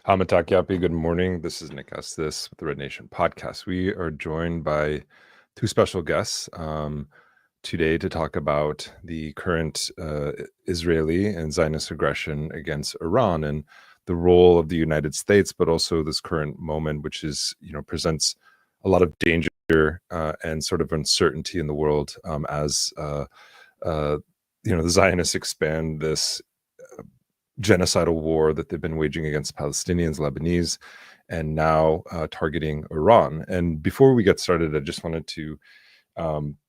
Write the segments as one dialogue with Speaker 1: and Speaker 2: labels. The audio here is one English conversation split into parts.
Speaker 1: Hamatak Yapi, good morning. This is Nick Estes with the Red Nation Podcast. We are joined by two special guests today to talk about the current Israeli and Zionist aggression against Iran and the role of the United States, but also this current moment, which is, presents a lot of danger and sort of uncertainty in the world as the Zionists expand this genocidal war that they've been waging against Palestinians, Lebanese, and now targeting Iran. And before we get started, I just wanted to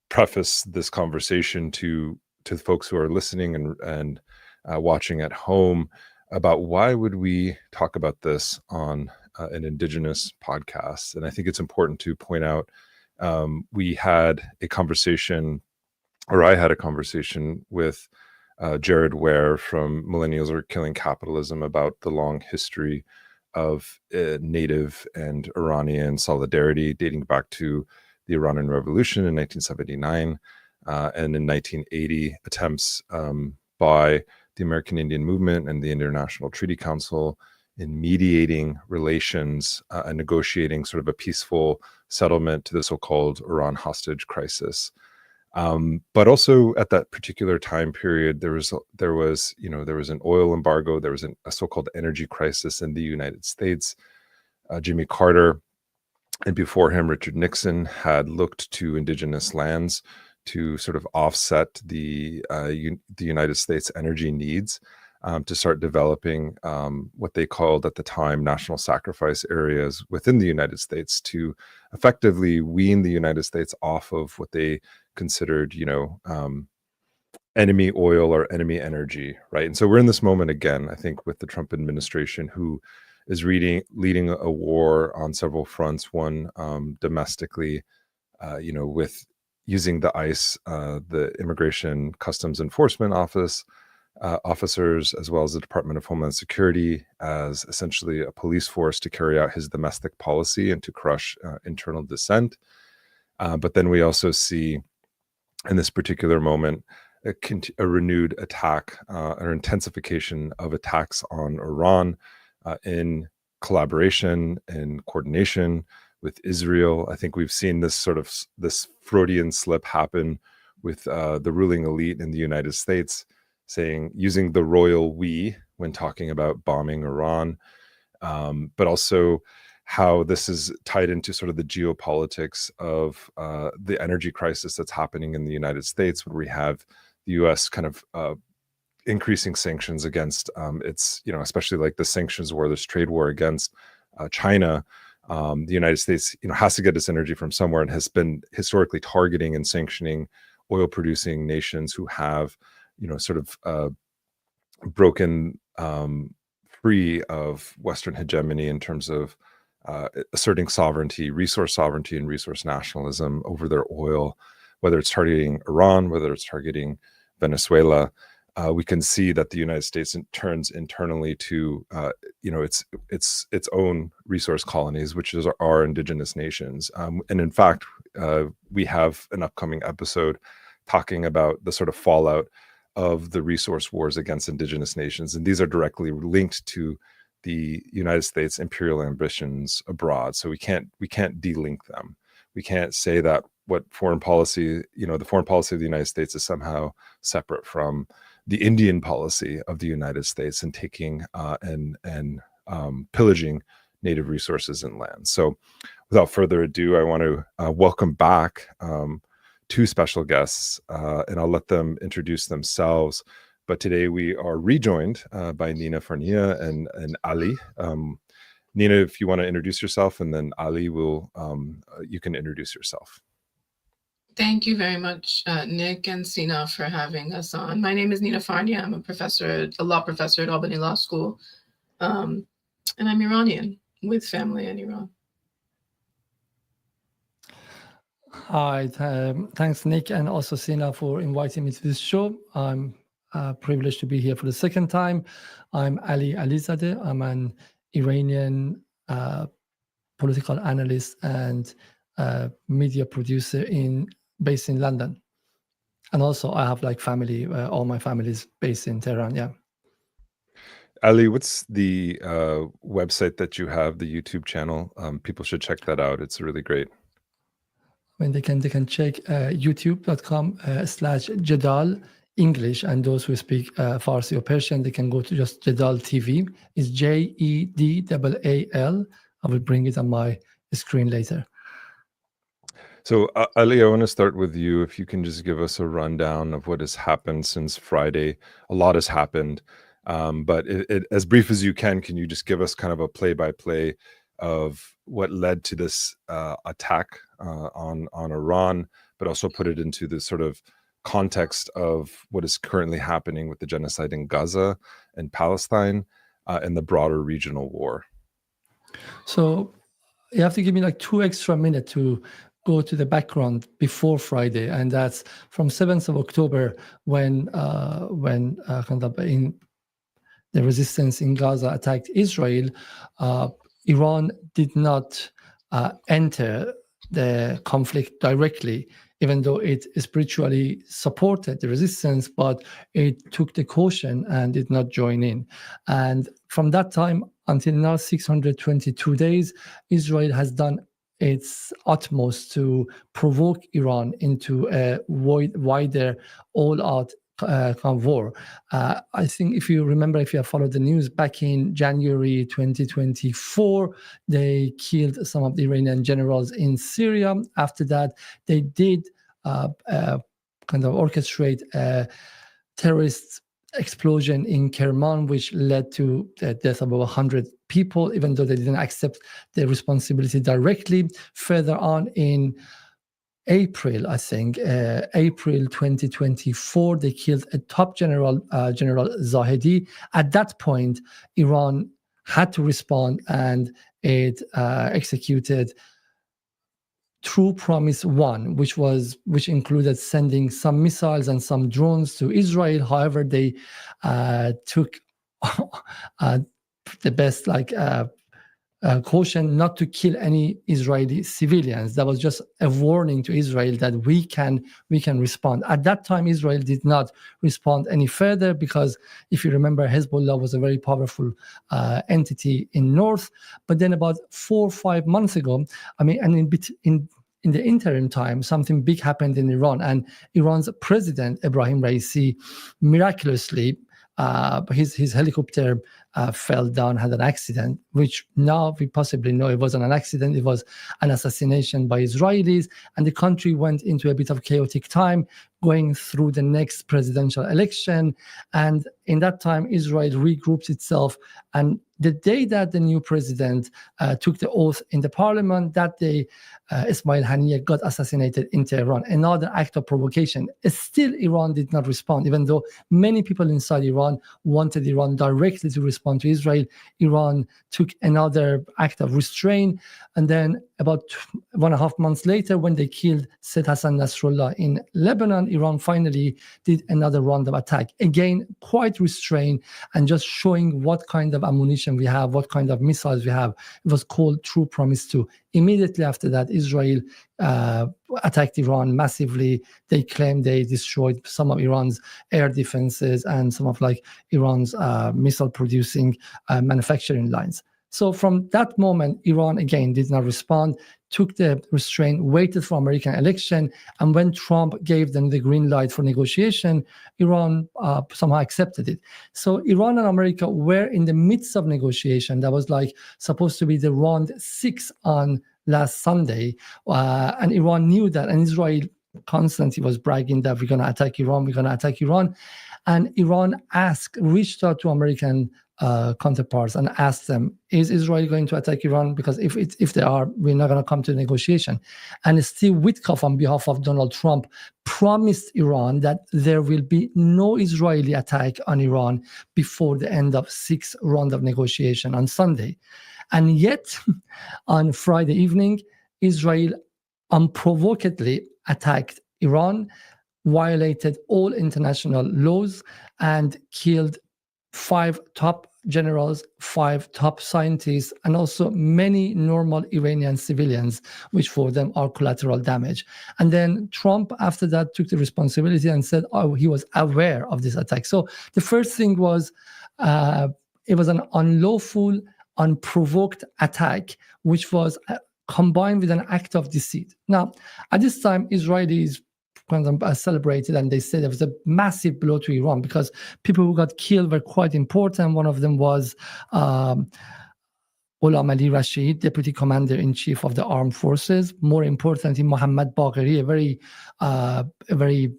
Speaker 1: preface this conversation to the folks who are listening and watching at home about why would we talk about this on an Indigenous podcast. And I think it's important to point out I had a conversation with Jared Ware from Millennials Are Killing Capitalism about the long history of Native and Iranian solidarity dating back to the Iranian Revolution in 1979 and in 1980 attempts by the American Indian Movement and the International Treaty Council in mediating relations and negotiating sort of a peaceful settlement to the so-called Iran hostage crisis. But also at that particular time period, there was an oil embargo, there was a so-called energy crisis in the United States. Jimmy Carter, and before him, Richard Nixon, had looked to indigenous lands to sort of offset the United States energy needs to start developing what they called at the time national sacrifice areas within the United States to effectively wean the United States off of what they considered, enemy oil or enemy energy, right? And so we're in this moment again, I think, with the Trump administration, who is leading a war on several fronts. One domestically, with using the ICE, the Immigration Customs Enforcement officers, as well as the Department of Homeland Security, as essentially a police force to carry out his domestic policy and to crush internal dissent. But then we also see, in this particular moment, a renewed attack or intensification of attacks on Iran in collaboration and coordination with Israel. I think we've seen this Freudian slip happen with the ruling elite in the United States, using the royal we when talking about bombing Iran, but also how this is tied into sort of the geopolitics of the energy crisis that's happening in the United States, where we have the U.S. kind of increasing sanctions against its, especially like the sanctions war, this trade war against China. The United States, has to get its energy from somewhere and has been historically targeting and sanctioning oil-producing nations who have, broken free of Western hegemony in terms of asserting resource sovereignty and resource nationalism over their oil, whether it's targeting Iran, whether it's targeting Venezuela. We can see that the United States turns internally to, its own resource colonies, which are indigenous nations. And in fact, we have an upcoming episode talking about the sort of fallout of the resource wars against indigenous nations. And these are directly linked to the United States imperial ambitions abroad. So we can't delink them. We can't say that what foreign policy, the foreign policy of the United States is somehow separate from the Indian policy of the United States and taking and pillaging native resources and land. So without further ado, I want to welcome back two special guests, and I'll let them introduce themselves. But today we are rejoined by Nina Farnia and Ali. Nina, if you want to introduce yourself, and then Ali you can introduce yourself.
Speaker 2: Thank you very much, Nick and Sina, for having us on. My name is Nina Farnia. I'm a law professor at Albany Law School, and I'm Iranian with family in Iran.
Speaker 3: Hi, thanks, Nick, and also Sina for inviting me to this show. I'm privileged to be here for the second time. I'm Ali Alizadeh. I'm an Iranian political analyst and media producer based in London. And also I have family, all my family is based in Tehran, yeah.
Speaker 1: Ali, what's the website that you have, the YouTube channel? People should check that out. It's really great.
Speaker 3: When they can check youtube.com/Jadal English, and those who speak Farsi or Persian, they can go to just Jadal TV. It's JEDAAL. I will bring it on my screen later.
Speaker 1: So, Ali, I want to start with you. If you can just give us a rundown of what has happened since Friday. A lot has happened, but as brief as you can you just give us kind of a play-by-play of what led to this attack on Iran, but also put it into the sort of context of what is currently happening with the genocide in Gaza and Palestine and the broader regional war.
Speaker 3: So you have to give me like 2 extra minutes to go to the background before Friday, and that's from 7th of October when kind of in the resistance in Gaza attacked Israel. Iran did not enter the conflict directly, even though it spiritually supported the resistance, but it took the caution and did not join in. And from that time until now, 622 days, Israel has done its utmost to provoke Iran into a wider, all-out kind of war. I think if you remember, if you have followed the news, back in January 2024, they killed some of the Iranian generals in Syria. After that, they did kind of orchestrate a terrorist explosion in Kerman, which led to the death of over 100 people, even though they didn't accept the responsibility directly. Further on in April, I think, April 2024, they killed a top general, General Zahedi. At that point, Iran had to respond, and it executed True Promise 1, which included sending some missiles and some drones to Israel. However, they took the best caution not to kill any Israeli civilians. That was just a warning to Israel that we can respond. At that time, Israel did not respond any further because, if you remember, Hezbollah was a very powerful entity in north. But then about 4 or 5 months ago, in the interim time, something big happened in Iran, and Iran's president, Ebrahim Raisi, miraculously, his helicopter fell down, had an accident, which now we possibly know it wasn't an accident, it was an assassination by Israelis, and the country went into a bit of chaotic time, going through the next presidential election. And in that time, Israel regrouped itself, and the day that the new president took the oath in the parliament, that day Ismail Haniyeh got assassinated in Tehran. Another act of provocation. Still, Iran did not respond, even though many people inside Iran wanted Iran directly to respond to Israel. Iran took another act of restraint. And then about 1.5 months later, when they killed Said Hassan Nasrallah in Lebanon, Iran finally did another round of attack. Again, quite restrained and just showing what kind of ammunition we have, what kind of missiles we have. It was called True Promise 2. Immediately after that, Israel attacked Iran massively. They claimed they destroyed some of Iran's air defenses and some of Iran's missile-producing manufacturing lines. So from that moment, Iran again did not respond, took the restraint, waited for American election, and when Trump gave them the green light for negotiation, Iran somehow accepted it. So Iran and America were in the midst of negotiation. That was supposed to be the round 6 on last Sunday, and Iran knew that, and Israel constantly was bragging that we're going to attack Iran, and Iran reached out to American counterparts and asked them, is Israel going to attack Iran? Because if they are, we're not going to come to negotiation. And Steve Witkoff, on behalf of Donald Trump, promised Iran that there will be no Israeli attack on Iran before the end of 6th round of negotiation on Sunday. And yet, on Friday evening, Israel unprovokedly attacked Iran, violated all international laws, and killed 5 top generals, 5 top scientists, and also many normal Iranian civilians, which for them are collateral damage. And then Trump, after that, took the responsibility and said, he was aware of this attack. So the first thing was it was an unlawful, unprovoked attack, which was combined with an act of deceit. Now, at this time, Israelis kind of celebrated, and they said it was a massive blow to Iran because people who got killed were quite important. One of them was Ghulam Ali Rashid, Deputy Commander-in-Chief of the Armed Forces. More importantly, Mohammad Bagheri, a very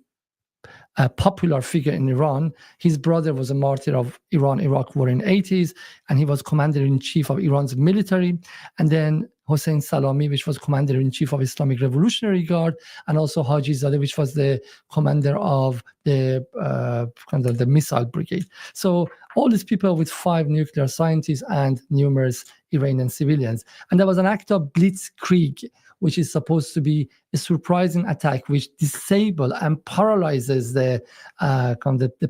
Speaker 3: popular figure in Iran. His brother was a martyr of Iran-Iraq war in the 80s, and he was commander-in-chief of Iran's military. And then Hossein Salami, which was commander-in-chief of Islamic Revolutionary Guard, and also Hajizadeh, which was the commander of the missile brigade. So all these people with 5 nuclear scientists and numerous Iranian civilians. And there was an act of blitzkrieg, which is supposed to be a surprising attack which disables and paralyzes the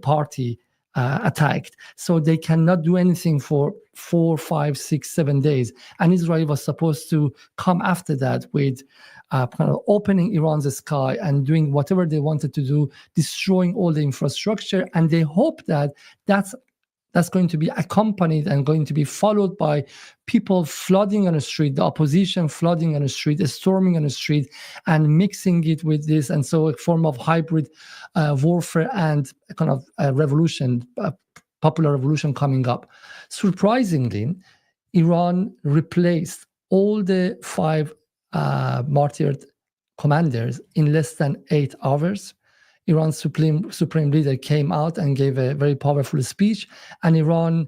Speaker 3: party attacked. So they cannot do anything for 4, 5, 6, 7 days. And Israel was supposed to come after that with opening Iran's sky and doing whatever they wanted to do, destroying all the infrastructure. And they hope that that's going to be accompanied and going to be followed by people flooding on the street, the opposition flooding on the street, storming on the street, and mixing it with this. And so a form of hybrid warfare and a kind of a revolution, a popular revolution coming up. Surprisingly, Iran replaced all the 5 martyred commanders in less than 8 hours. Iran's supreme leader came out and gave a very powerful speech, and Iran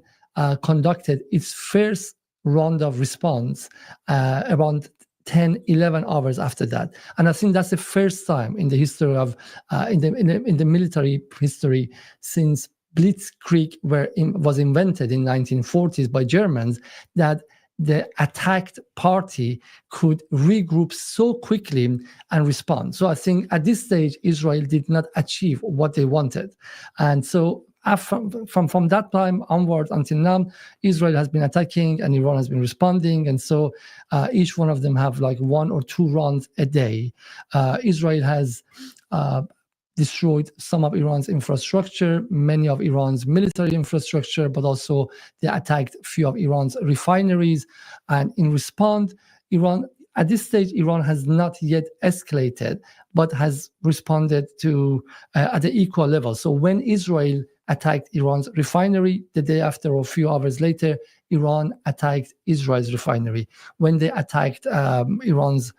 Speaker 3: conducted its first round of response around 10, 11 hours after that. And I think that's the first time in the history of, in the military history since Blitzkrieg was invented in 1940s by Germans, that the attacked party could regroup so quickly and respond. So I think at this stage, Israel did not achieve what they wanted. And so from that time onward until now, Israel has been attacking and Iran has been responding. And so each one of them have like 1 or 2 rounds a day. Israel has destroyed some of Iran's infrastructure, many of Iran's military infrastructure, but also they attacked a few of Iran's refineries. And in response, at this stage, Iran has not yet escalated, but has responded to at the equal level. So when Israel attacked Iran's refinery, the day after or a few hours later, Iran attacked Israel's refinery. When they attacked Iran's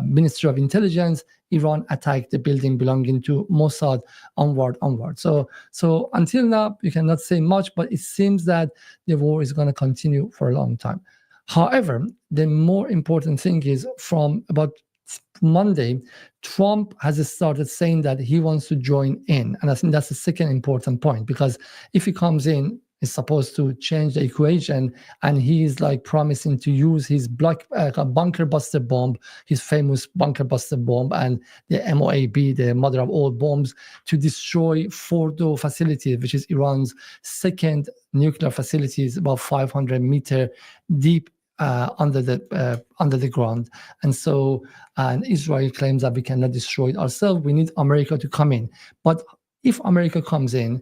Speaker 3: Ministry of Intelligence, Iran attacked the building belonging to Mossad, onward. So until now, you cannot say much, but it seems that the war is going to continue for a long time. However, the more important thing is from about Monday, Trump has started saying that he wants to join in. And I think that's the second important point, because if he comes in, is supposed to change the equation, and he is like promising to use his bunker buster bomb, his famous bunker buster bomb, and the MOAB, the mother of all bombs, to destroy Fordo facility, which is Iran's second nuclear facility, is about 500 meters deep under the ground. And so Israel claims that we cannot destroy it ourselves. We need America to come in. But if America comes in,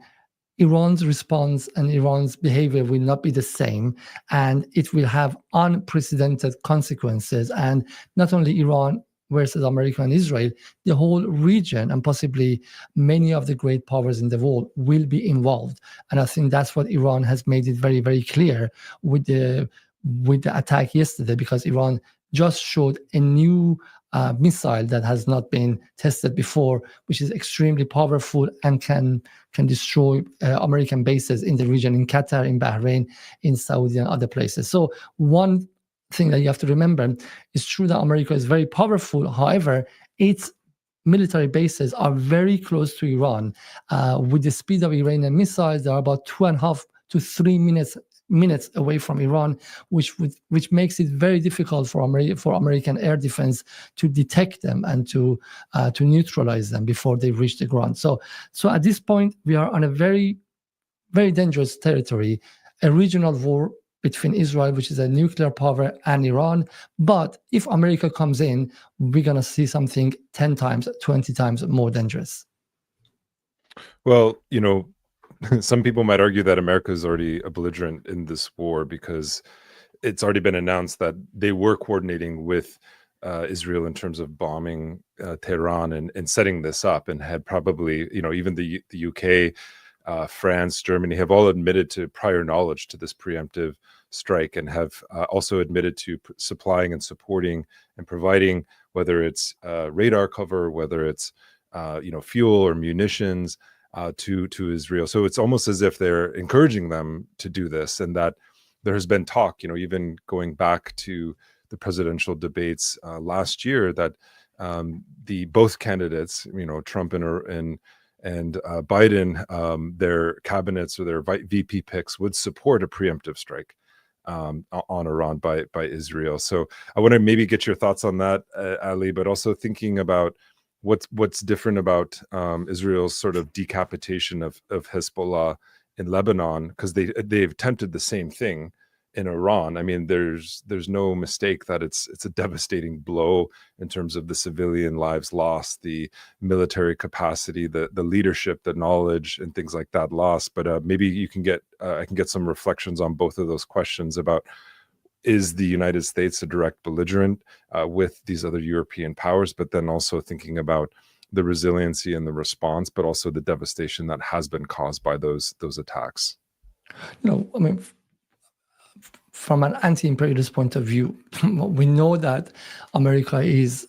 Speaker 3: Iran's response and Iran's behavior will not be the same, and it will have unprecedented consequences. And not only Iran versus America and Israel, the whole region and possibly many of the great powers in the world will be involved. And I think that's what Iran has made it very, very clear with the attack yesterday, because Iran just showed a new missile that has not been tested before, which is extremely powerful and can destroy American bases in the region, in Qatar, in Bahrain, in Saudi, and other places. So one thing that you have to remember, is true that America is very powerful. However, its military bases are very close to Iran. With the speed of Iranian missiles, they are about 2.5 to 3 minutes away from Iran, which makes it very difficult for American air defense to detect them and to neutralize them before they reach the ground. So at this point, we are on a very, very dangerous territory, a regional war between Israel, which is a nuclear power, and Iran. But if America comes in, we're going to see something 10 times, 20 times more dangerous.
Speaker 1: Well, some people might argue that America is already a belligerent in this war because it's already been announced that they were coordinating with Israel in terms of bombing Tehran and setting this up, and had probably, even the UK, France, Germany have all admitted to prior knowledge to this preemptive strike, and have also admitted to supplying and supporting and providing, whether it's radar cover, whether it's fuel or munitions to Israel. So it's almost as if they're encouraging them to do this, and that there has been talk, even going back to the presidential debates last year, that the both candidates, Trump and Biden, their cabinets or their VP picks would support a preemptive strike on Iran by Israel. So I want to maybe get your thoughts on that, Ali, but also thinking about what's different about Israel's sort of decapitation of Hezbollah in Lebanon, because they've attempted the same thing in Iran. I mean, there's no mistake that it's a devastating blow in terms of the civilian lives lost, the military capacity, the leadership, the knowledge, and things like that lost. But maybe you can I can get some reflections on both of those questions about, is the United States a direct belligerent with these other European powers, but then also thinking about the resiliency and the response, but also the devastation that has been caused by those attacks.
Speaker 3: I mean, from an anti-imperialist point of view, we know that America is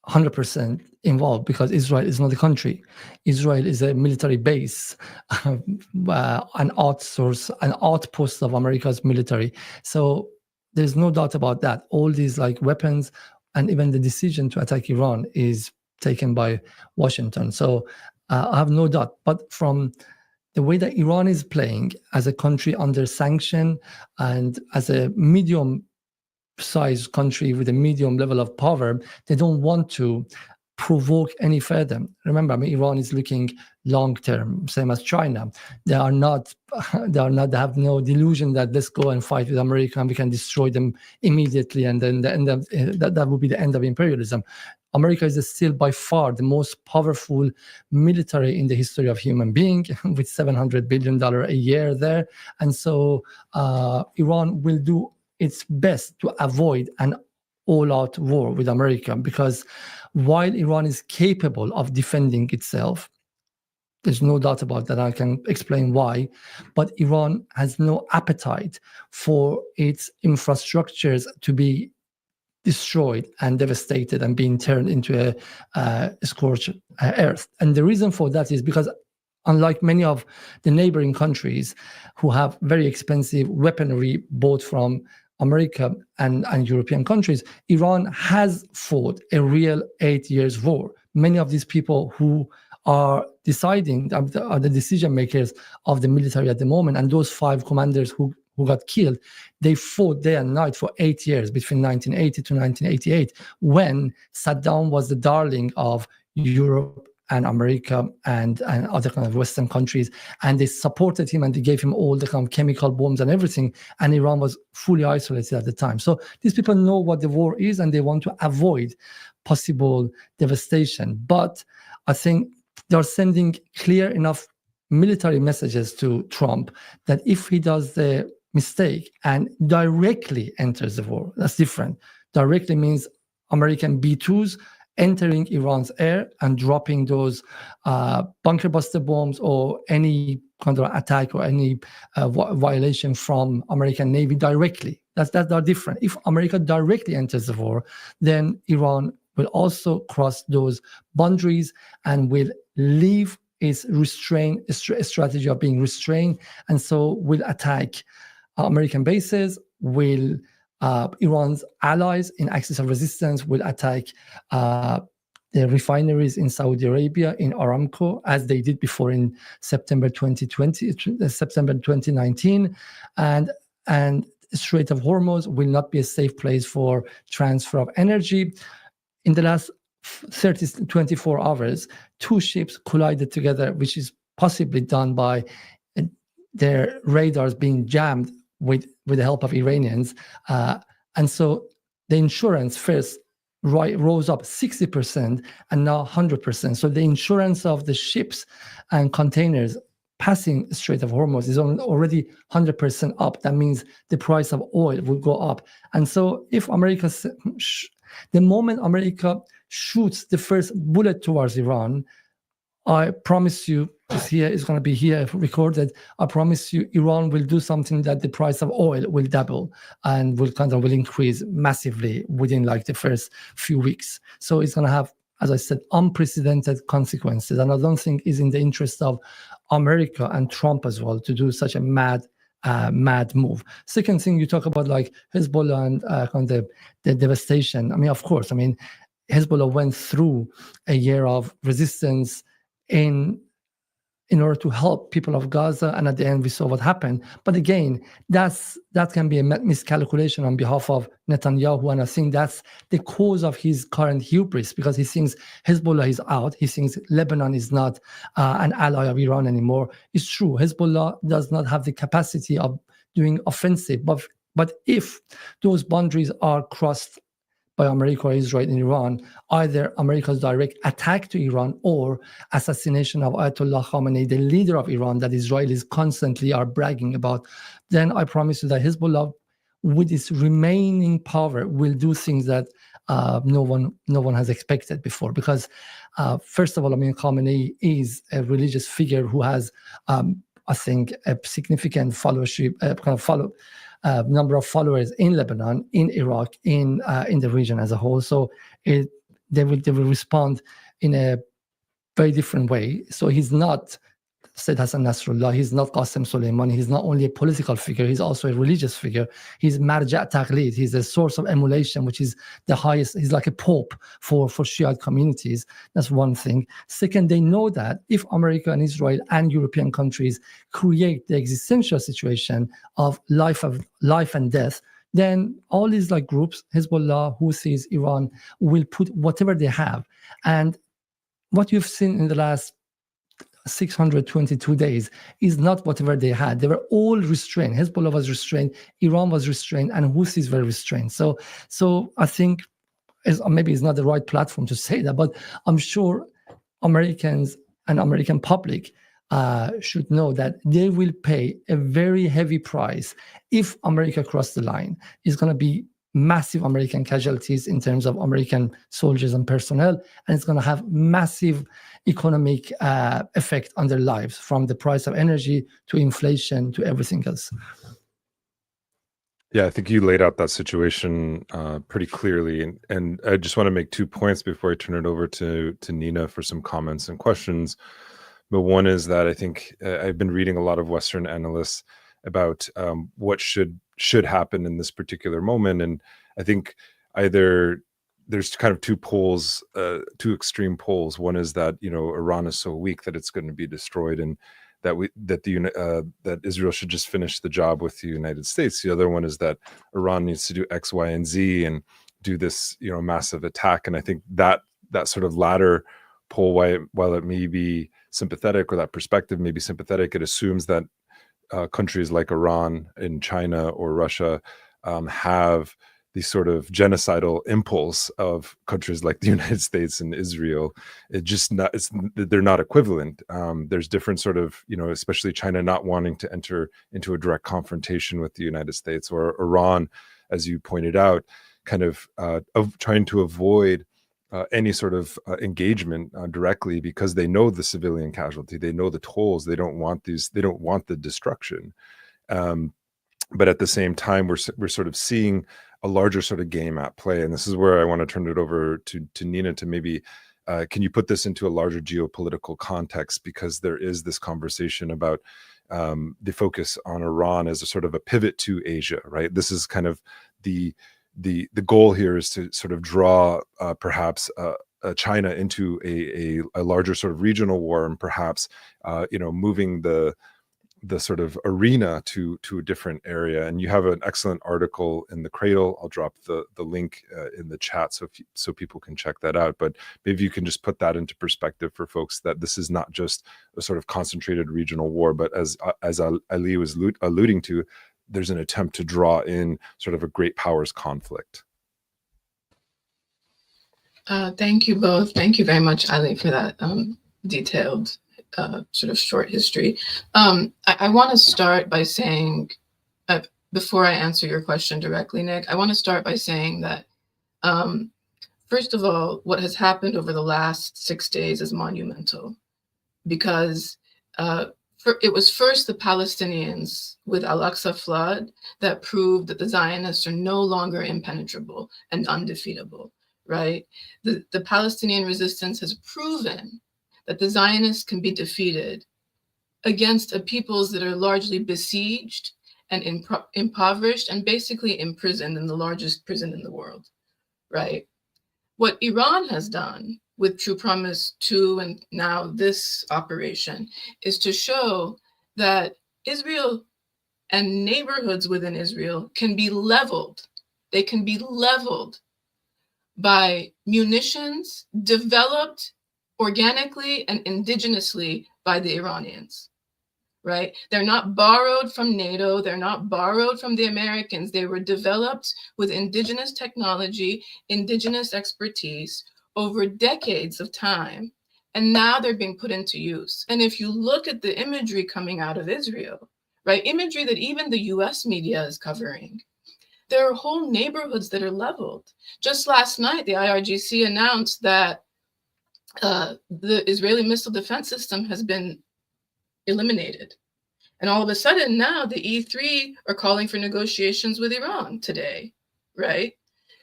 Speaker 3: 100% involved because Israel is not a country. Israel is a military base, an outpost of America's military. So there's no doubt about that. All these weapons and even the decision to attack Iran is taken by Washington. So I have no doubt. But from the way that Iran is playing as a country under sanction and as a medium-sized country with a medium level of power, they don't want to provoke any further. Remember, Iran is looking long-term, same as China. They have no delusion that let's go and fight with America and we can destroy them immediately, and then that would be the end of imperialism. America is still by far the most powerful military in the history of human being, with $700 billion a year there. And so Iran will do its best to avoid an all-out war with America, because while Iran is capable of defending itself, there's no doubt about that. I can explain why. But Iran has no appetite for its infrastructures to be destroyed and devastated and being turned into a scorched earth. And the reason for that is because, unlike many of the neighboring countries who have very expensive weaponry bought from America and European countries, Iran has fought a real 8 years war. Many of these people who are deciding are the decision makers of the military at the moment, and those 5 commanders who got killed, they fought day and night for 8 years, between 1980 to 1988, when Saddam was the darling of Europe and America and other kind of Western countries, and they supported him and they gave him all the kind of chemical bombs and everything, and Iran was fully isolated at the time. So these people know what the war is and they want to avoid possible devastation. But I think they're sending clear enough military messages to Trump that if he does the mistake and directly enters the war, that's different. Directly means American B-2s entering Iran's air and dropping those bunker buster bombs or any kind of attack or any violation from American Navy directly. That's different. If America directly enters the war, then Iran will also cross those boundaries and will leave its strategy of being restrained, and so will attack American bases, will Iran's allies in axis of resistance, will attack the refineries in Saudi Arabia, in Aramco, as they did before in September 2019, and Strait of Hormuz will not be a safe place for transfer of energy. In the last 24 hours, 2 ships collided together, which is possibly done by their radars being jammed with the help of Iranians. And so the insurance first rose up 60% and now 100%. So the insurance of the ships and containers passing Strait of Hormuz is already 100% up. That means the price of oil will go up. And so if America, the moment America shoots the first bullet towards Iran, I promise you, it's going to be here recorded. I promise you, Iran will do something that the price of oil will double and will increase massively within like the first few weeks. So it's going to have, as I said, unprecedented consequences. And I don't think it's in the interest of America and Trump as well to do such a mad move. Second thing, you talk about like Hezbollah and kind of the devastation. I mean, of course, Hezbollah went through a year of resistance in order to help people of Gaza, and at the end we saw what happened. But again, that can be a miscalculation on behalf of Netanyahu, and I think that's the cause of his current hubris, because he thinks Hezbollah is out. He thinks Lebanon is not an ally of Iran anymore. It's true, Hezbollah does not have the capacity of doing offensive, but if those boundaries are crossed by America or Israel in Iran, either America's direct attack to Iran or assassination of Ayatollah Khamenei, the leader of Iran that Israelis constantly are bragging about, then I promise you that Hezbollah, with its remaining power, will do things that no one has expected before. Because first of all, Khamenei is a religious figure who has, I think, a significant followership, number of followers in Lebanon, in Iraq, in the region as a whole. So they will respond in a very different way. So he's not Sayyid Hassan Nasrallah, he's not Qasem Soleimani, he's not only a political figure, he's also a religious figure. He's Marja' Taqlid, he's a source of emulation, which is the highest, he's like a pope for Shiite communities. That's one thing. Second, they know that if America and Israel and European countries create the existential situation of life and death, then all these like groups, Hezbollah, Houthis, Iran, will put whatever they have. And what you've seen in the last 622 days is not whatever they had. They were all restrained. Hezbollah was restrained, Iran was restrained, and Houthis were restrained. So I think maybe it's not the right platform to say that, but I'm sure Americans and American public should know that they will pay a very heavy price if America crossed the line. It's going to be massive American casualties in terms of American soldiers and personnel, and it's going to have massive economic effect on their lives, from the price of energy to inflation to everything else.
Speaker 1: Yeah, I think you laid out that situation pretty clearly, and I just want to make 2 points before I turn it over to Nina for some comments and questions. But one is that I think I've been reading a lot of Western analysts about what should happen in this particular moment, and I think either there's kind of two extreme poles. One is that Iran is so weak that it's going to be destroyed, and that Israel should just finish the job with the United States. The other one is that Iran needs to do X, Y, and Z and do this massive attack. And I think that sort of latter pole, while it may be sympathetic, or that perspective may be sympathetic, it assumes that countries like Iran and China or Russia have the sort of genocidal impulse of countries like the United States and Israel. They're not equivalent. There's different sort of, especially China not wanting to enter into a direct confrontation with the United States, or Iran, as you pointed out, kind of trying to avoid any sort of engagement directly, because they know the civilian casualty, they know the tolls, they don't want the destruction. But at the same time, we're sort of seeing a larger sort of game at play. And this is where I want to turn it over to Nina to maybe, can you put this into a larger geopolitical context? Because there is this conversation about the focus on Iran as a sort of a pivot to Asia, right? This is kind of the goal here, is to sort of draw perhaps China into a larger sort of regional war, and perhaps moving the sort of arena to a different area. And you have an excellent article in the Cradle. I'll drop the link in the chat so people can check that out. But maybe you can just put that into perspective for folks, that this is not just a sort of concentrated regional war, but as Ali was alluding to, there's an attempt to draw in sort of a great powers conflict.
Speaker 2: Thank you both. Thank you very much, Ali, for that detailed sort of short history. I want to start by saying, before I answer your question directly, Nick, I want to start by saying that, first of all, what has happened over the last 6 days is monumental, because it was first the Palestinians with Al-Aqsa flood that proved that the Zionists are no longer impenetrable and undefeatable, right? The Palestinian resistance has proven that the Zionists can be defeated against a peoples that are largely besieged and impoverished and basically imprisoned in the largest prison in the world, right? What Iran has done with True Promise 2 and now this operation is to show that Israel and neighborhoods within Israel can be leveled. They can be leveled by munitions developed organically and indigenously by the Iranians, right? They're not borrowed from NATO. They're not borrowed from the Americans. They were developed with indigenous technology, indigenous expertise over decades of time. And now they're being put into use. And if you look at the imagery coming out of Israel, right, imagery that even the US media is covering, there are whole neighborhoods that are leveled. Just last night, the IRGC announced that the Israeli missile defense system has been eliminated. And all of a sudden now the E3 are calling for negotiations with Iran today, right?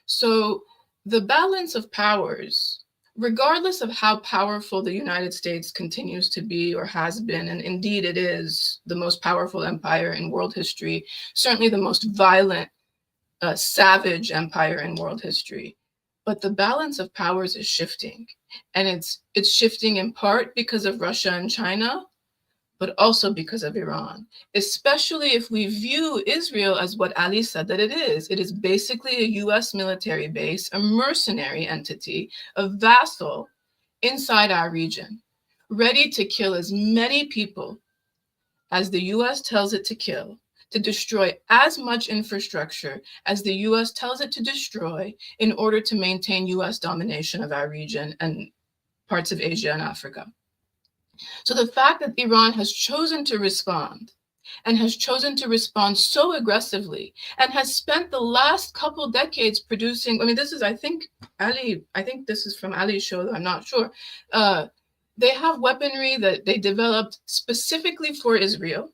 Speaker 2: So the balance of powers, regardless of how powerful the United States continues to be or has been, and indeed it is the most powerful empire in world history, certainly the most violent, savage empire in world history. But the balance of powers is shifting. And it's shifting in part because of Russia and China, but also because of Iran, especially if we view Israel as what Ali said that it is. It is basically a US military base, a mercenary entity, a vassal inside our region, ready to kill as many people as the US tells it to kill, to destroy as much infrastructure as the US tells it to destroy in order to maintain US domination of our region and parts of Asia and Africa. So the fact that Iran has chosen to respond and has chosen to respond so aggressively and has spent the last couple decades producing, I mean, this is, I think this is from Ali's show, though I'm not sure. They have weaponry that they developed specifically for Israel.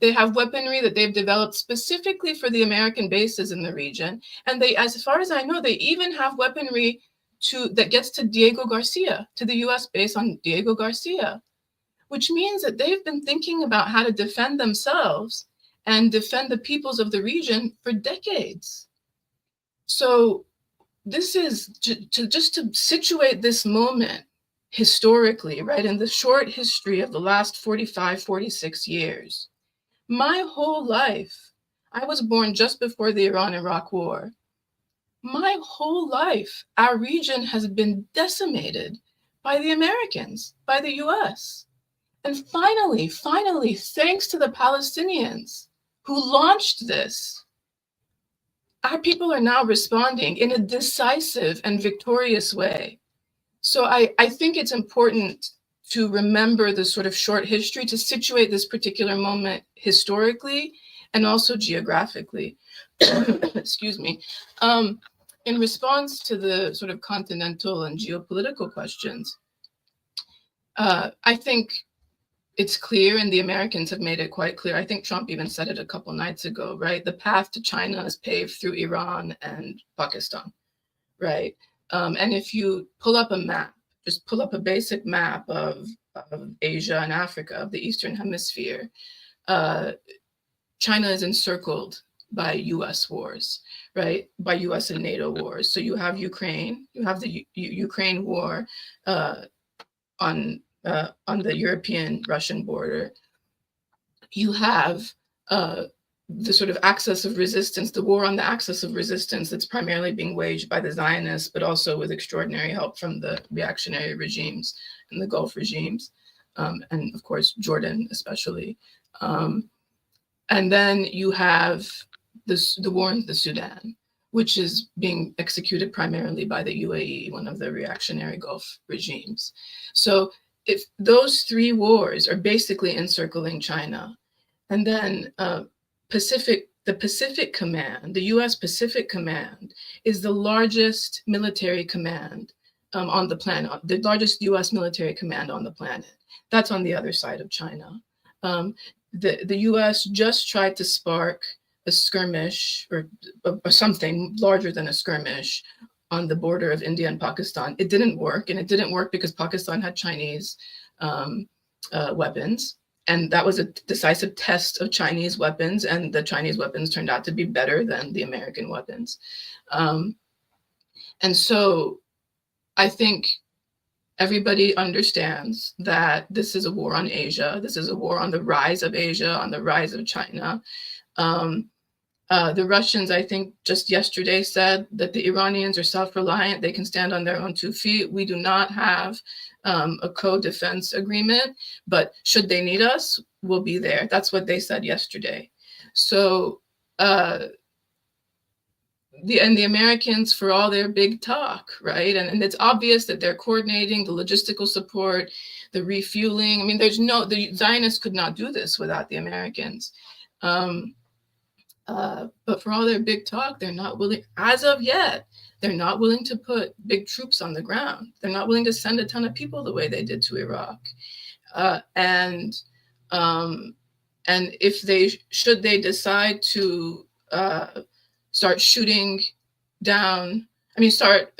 Speaker 2: They have weaponry that they've developed specifically for the American bases in the region. And they, as far as I know, they even have weaponry that gets to Diego Garcia, to the US base on Diego Garcia, which means that they've been thinking about how to defend themselves and defend the peoples of the region for decades. So this is just to situate this moment historically, right, in the short history of the last 45, 46 years. My whole life, I was born just before the Iran-Iraq War. My whole life, our region has been decimated by the Americans, by the US. And finally, thanks to the Palestinians who launched this, our people are now responding in a decisive and victorious way. So I think it's important to remember the sort of short history, to situate this particular moment historically and also geographically. Excuse me. In response to the sort of continental and geopolitical questions, I think it's clear, and the Americans have made it quite clear. I think Trump even said it a couple nights ago, right? The path to China is paved through Iran and Pakistan, right? And if you pull up a map, just pull up a basic map of Asia and Africa, of the Eastern Hemisphere, China is encircled by US wars, right? By US and NATO wars. So you have Ukraine, you have the Ukraine war on the European-Russian border. You have the sort of axis of resistance, the war on the axis of resistance that's primarily being waged by the Zionists, but also with extraordinary help from the reactionary regimes and the Gulf regimes, and of course, Jordan especially. And then you have the war in the Sudan, which is being executed primarily by the UAE, one of the reactionary Gulf regimes. So if those three wars are basically encircling China, and then the Pacific Command, the U.S. Pacific Command, is the largest military command on the planet, the largest U.S. military command on the planet. That's on the other side of China. The U.S. just tried to spark a skirmish or something larger than a skirmish on the border of India and Pakistan. It didn't work, and it didn't work because Pakistan had Chinese weapons. And that was a decisive test of Chinese weapons, and the Chinese weapons turned out to be better than the American weapons. And so I think everybody understands that this is a war on Asia. This is a war on the rise of Asia, on the rise of China. The Russians, I think, just yesterday said that the Iranians are self-reliant. They can stand on their own 2 feet. We do not have a co-defense agreement, but should they need us, we'll be there. That's what they said yesterday. So the Americans, for all their big talk, right? And it's obvious that they're coordinating the logistical support, the refueling. I mean, the Zionists could not do this without the Americans. But for all their big talk, they're not willing, as of yet, they're not willing to put big troops on the ground. They're not willing to send a ton of people the way they did to Iraq. And if should they decide to start shooting down, to start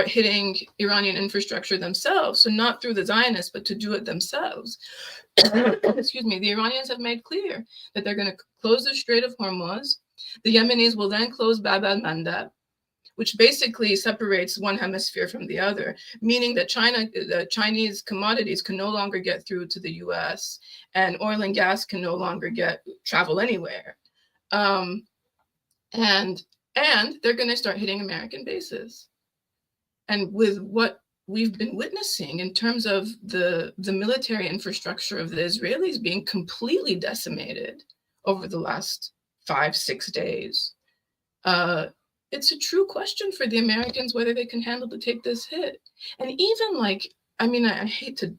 Speaker 2: hitting Iranian infrastructure themselves, so not through the Zionists, but to do it themselves. Excuse me, the Iranians have made clear that they're going to close the Strait of Hormuz. The Yemenis will then close Bab al-Mandab, which basically separates one hemisphere from the other, meaning that the Chinese commodities can no longer get through to the US, and oil and gas can no longer travel anywhere. And they're going to start hitting American bases. And with what we've been witnessing in terms of the military infrastructure of the Israelis being completely decimated over the last 5-6 days, it's a true question for the Americans whether they can handle to take this hit. And even I hate to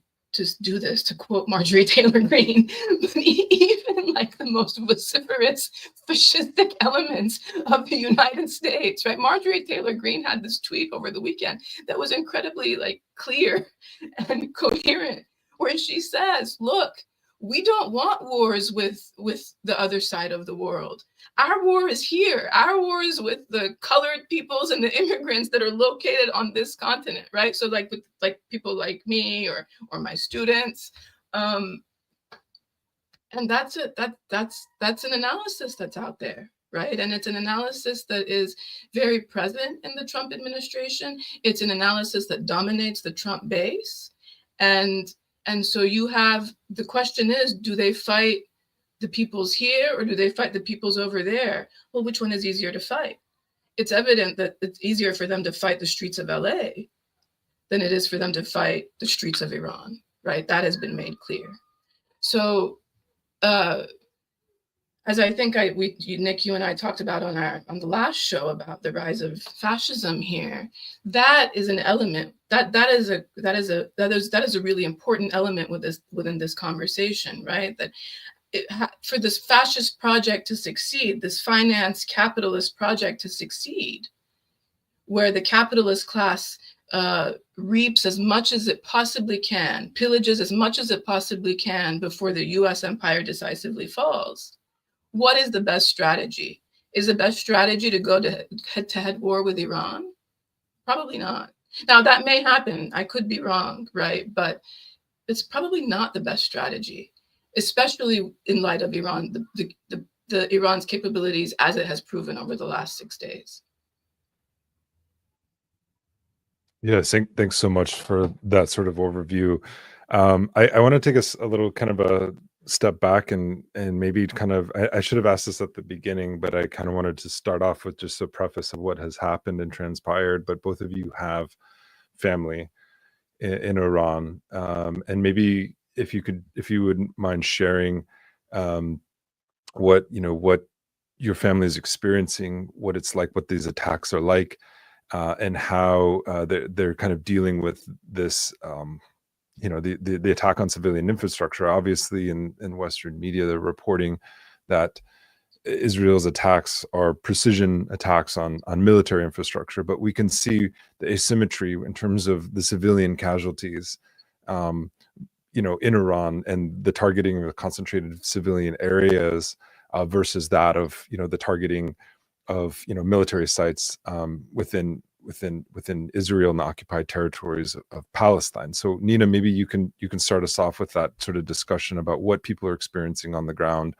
Speaker 2: do this, to quote Marjorie Taylor Greene, but even the most vociferous fascistic elements of the United States, right? Marjorie Taylor Greene had this tweet over the weekend that was incredibly clear and coherent, where she says, look, we don't want wars with the other side of the world. Our war is here. Our war is with the colored peoples and the immigrants that are located on this continent, right? So with people like me or my students. And that's it. That's an analysis that's out there, right? And it's an analysis that is very present in the Trump administration. It's an analysis that dominates the Trump base. And so you have, the question is, do they fight the peoples here or do they fight the peoples over there? Well, which one is easier to fight? It's evident that it's easier for them to fight the streets of LA than it is for them to fight the streets of Iran, right? That has been made clear. So as I think Nick, you and I talked about on the last show about the rise of fascism here, that is an element that is a really important element within this conversation, right? That for this fascist project to succeed, this finance capitalist project to succeed, where the capitalist class reaps as much as it possibly can, pillages as much as it possibly can before the US empire decisively falls. What is the best strategy? Is the best strategy to go to head-to-head war with Iran? Probably not. Now, that may happen. I could be wrong, right? But it's probably not the best strategy, especially in light of Iran, the Iran's capabilities as it has proven over the last 6 days.
Speaker 1: Yes, thanks so much for that sort of overview. I want to take a little kind of a step back and maybe kind of, I should have asked this at the beginning, but I kind of wanted to start off with just a preface of what has happened and transpired. But both of you have family in Iran, and maybe if you wouldn't mind sharing what your family is experiencing, what it's like, what these attacks are like, and how they're kind of dealing with this the attack on civilian infrastructure. Obviously, in Western media, they're reporting that Israel's attacks are precision attacks on military infrastructure, but we can see the asymmetry in terms of the civilian casualties, in Iran, and the targeting of concentrated civilian areas versus that of the targeting of military sites within Israel and the occupied territories of Palestine. So Nina, maybe you can start us off with that sort of discussion about what people are experiencing on the ground,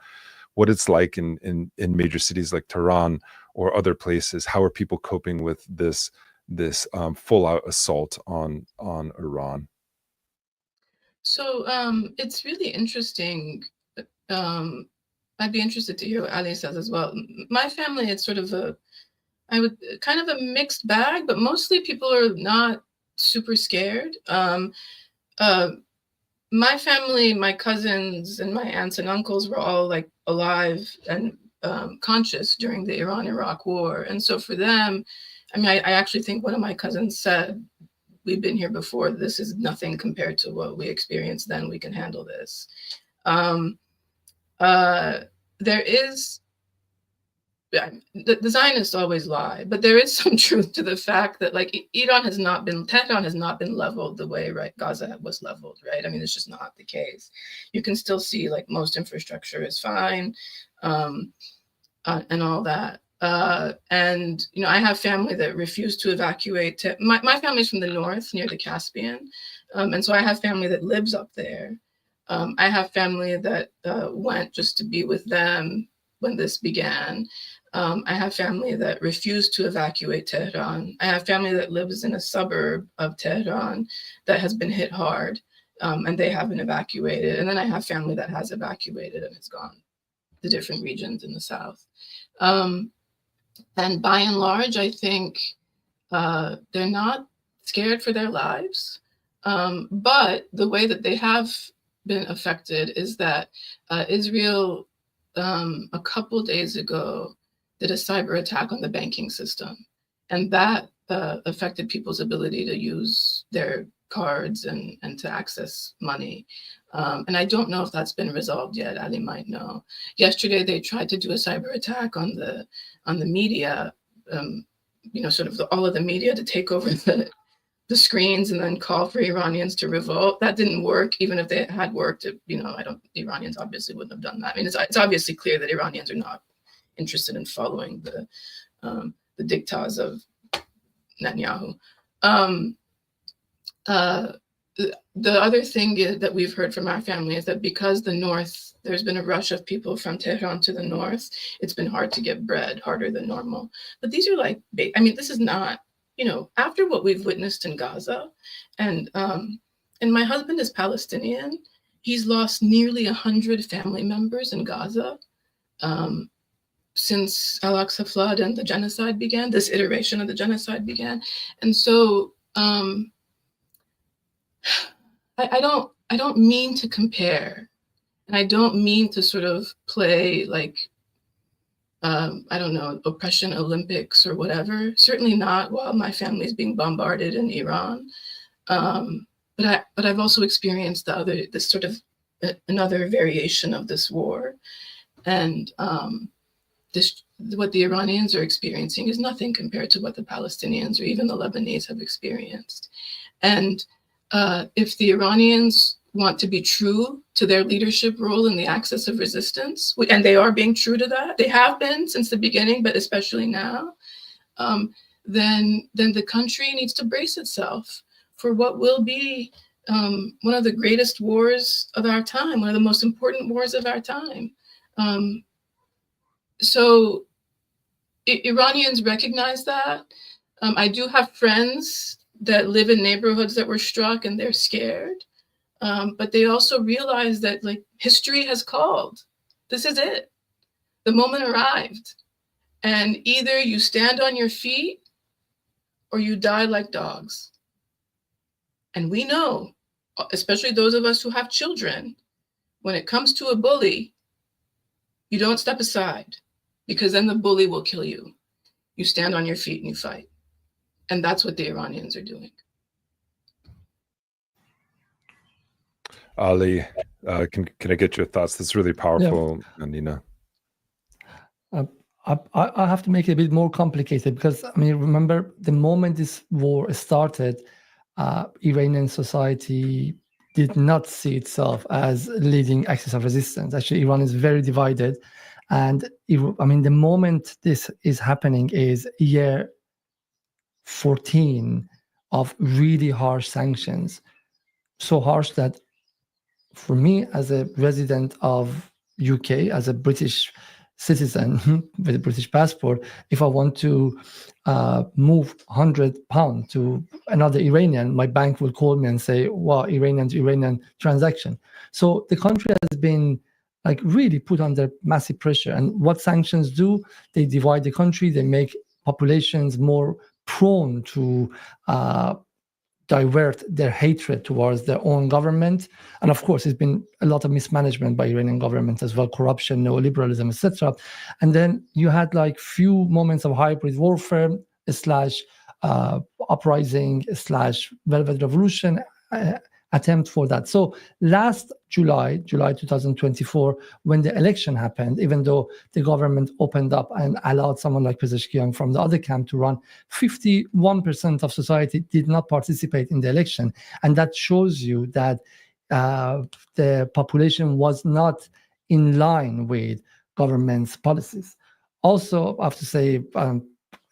Speaker 1: what it's like in major cities like Tehran or other places. How are people coping with this full out assault on Iran?
Speaker 2: So it's really interesting. I'd be interested to hear what Ali says as well. My family, it's sort of a mixed bag, but mostly people are not super scared. My family, my cousins and my aunts and uncles were all like alive and conscious during the Iran-Iraq war. And so for them, I actually think one of my cousins said, "We've been here before. This is nothing compared to what we experienced then. We can handle this." There is, the Zionists always lie, but there is some truth to the fact that Tehran has not been leveled the way Gaza was leveled, right? It's just not the case. You can still see most infrastructure is fine, and all that. And I have family that refused to evacuate. My family's from the north near the Caspian, and so I have family that lives up there. I have family that went just to be with them when this began. I have family that refused to evacuate Tehran. I have family that lives in a suburb of Tehran that has been hit hard, and they haven't evacuated. And then I have family that has evacuated and has gone to different regions in the south. And by and large, I think they're not scared for their lives. But the way that they have been affected is that Israel, a couple days ago, did a cyber attack on the banking system. And that affected people's ability to use their cards and to access money. And I don't know if that's been resolved yet. Ali might know. Yesterday, they tried to do a cyber attack on the media, sort of all of the media to take over the screens and then call for Iranians to revolt. That didn't work. Even if they had worked, the Iranians obviously wouldn't have done that. It's obviously clear that Iranians are not interested in following the diktats of Netanyahu. The other thing that we've heard from our family is that because there's been a rush of people from Tehran to the north, it's been hard to get bread, harder than normal. But these are this is not, after what we've witnessed in Gaza, and my husband is Palestinian. He's lost nearly 100 family members in Gaza since Al-Aqsa flood and the genocide began, this iteration of the genocide began. And so I don't mean to compare, and I don't mean to sort of play oppression Olympics or whatever. Certainly not while my family is being bombarded in Iran. But I've also experienced another variation of this war, and what the Iranians are experiencing is nothing compared to what the Palestinians or even the Lebanese have experienced. And if the Iranians want to be true to their leadership role in the axis of resistance, and they are being true to that, they have been since the beginning, but especially now, then the country needs to brace itself for what will be one of the greatest wars of our time, one of the most important wars of our time. So Iranians recognize that. I do have friends that live in neighborhoods that were struck and they're scared. But they also realize that history has called. This is it. The moment arrived. And either you stand on your feet or you die like dogs. And we know, especially those of us who have children, when it comes to a bully, you don't step aside, because then the bully will kill you. You stand on your feet and you fight. And that's what the Iranians are doing.
Speaker 1: Ali, can I get your thoughts? That's really powerful, Nina.
Speaker 3: I have to make it a bit more complicated because, I mean, remember the moment this war started, Iranian society did not see itself as leading axis of resistance. Actually, Iran is very divided. And I mean, the moment this is happening is year 14 of really harsh sanctions. So harsh that for me, as a resident of UK, as a British citizen with a British passport, if I want to move £100 to another Iranian, my bank will call me and say, "Wow, Iranian to Iranian transaction." So the country has been like really put under massive pressure. And what sanctions do? They divide the country. They make populations more prone to divert their hatred towards their own government. And of course, it's been a lot of mismanagement by Iranian government as well, corruption, neoliberalism, etc. And then you had like few moments of hybrid warfare / uprising / velvet revolution attempt for that. So last July 2024, when the election happened, even though the government opened up and allowed someone like Pezeshkian from the other camp to run, 51% of society did not participate in the election. And that shows you that the population was not in line with government's policies. Also, I have to say,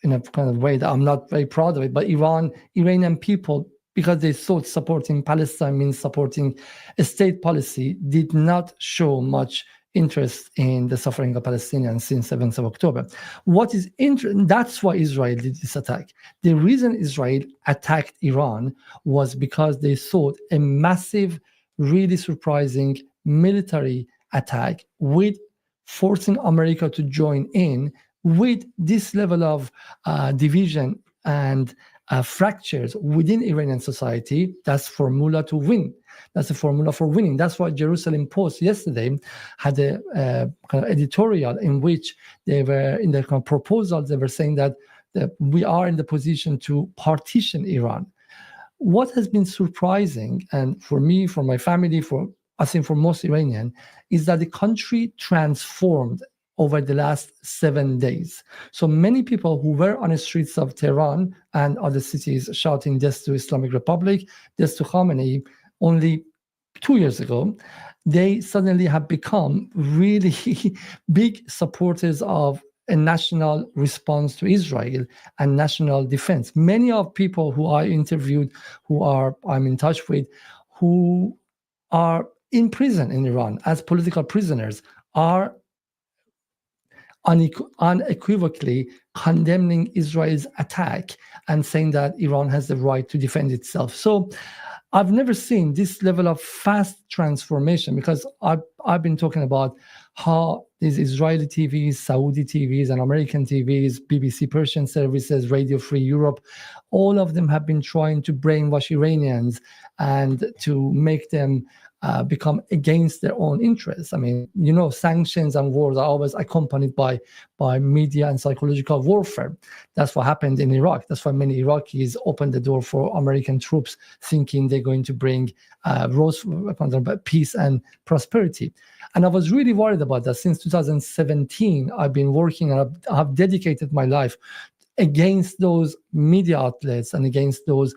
Speaker 3: in a kind of way that I'm not very proud of it, but Iranian people, because they thought supporting Palestine means supporting a state policy, did not show much interest in the suffering of Palestinians since 7th of October. What is interesting, that's why Israel did this attack. The reason Israel attacked Iran was because they thought a massive, really surprising military attack with forcing America to join in with this level of division and fractures within Iranian society. That's formula to win. That's a formula for winning. That's why Jerusalem Post yesterday had a kind of editorial in which they were, in their kind of proposal, they were saying that we are in the position to partition Iran. What has been surprising, and for me, for my family, for I think for most Iranian, is that the country transformed over the last 7 days. So many people who were on the streets of Tehran and other cities shouting death to Islamic Republic, death to Khamenei, only 2 years ago, they suddenly have become really big supporters of a national response to Israel and national defense. Many of people who I interviewed, I'm in touch with, who are in prison in Iran as political prisoners, are unequivocally condemning Israel's attack and saying that Iran has the right to defend itself. So I've never seen this level of fast transformation, because I've been talking about how these Israeli TVs, Saudi TVs, and American TVs, BBC Persian services, Radio Free Europe, all of them have been trying to brainwash Iranians and to make them become against their own interests. I mean, sanctions and wars are always accompanied by media and psychological warfare. That's what happened in Iraq. That's why many Iraqis opened the door for American troops, thinking they're going to bring peace and prosperity. And I was really worried about that. Since 2017, I've been working, and I've dedicated my life against those media outlets and against those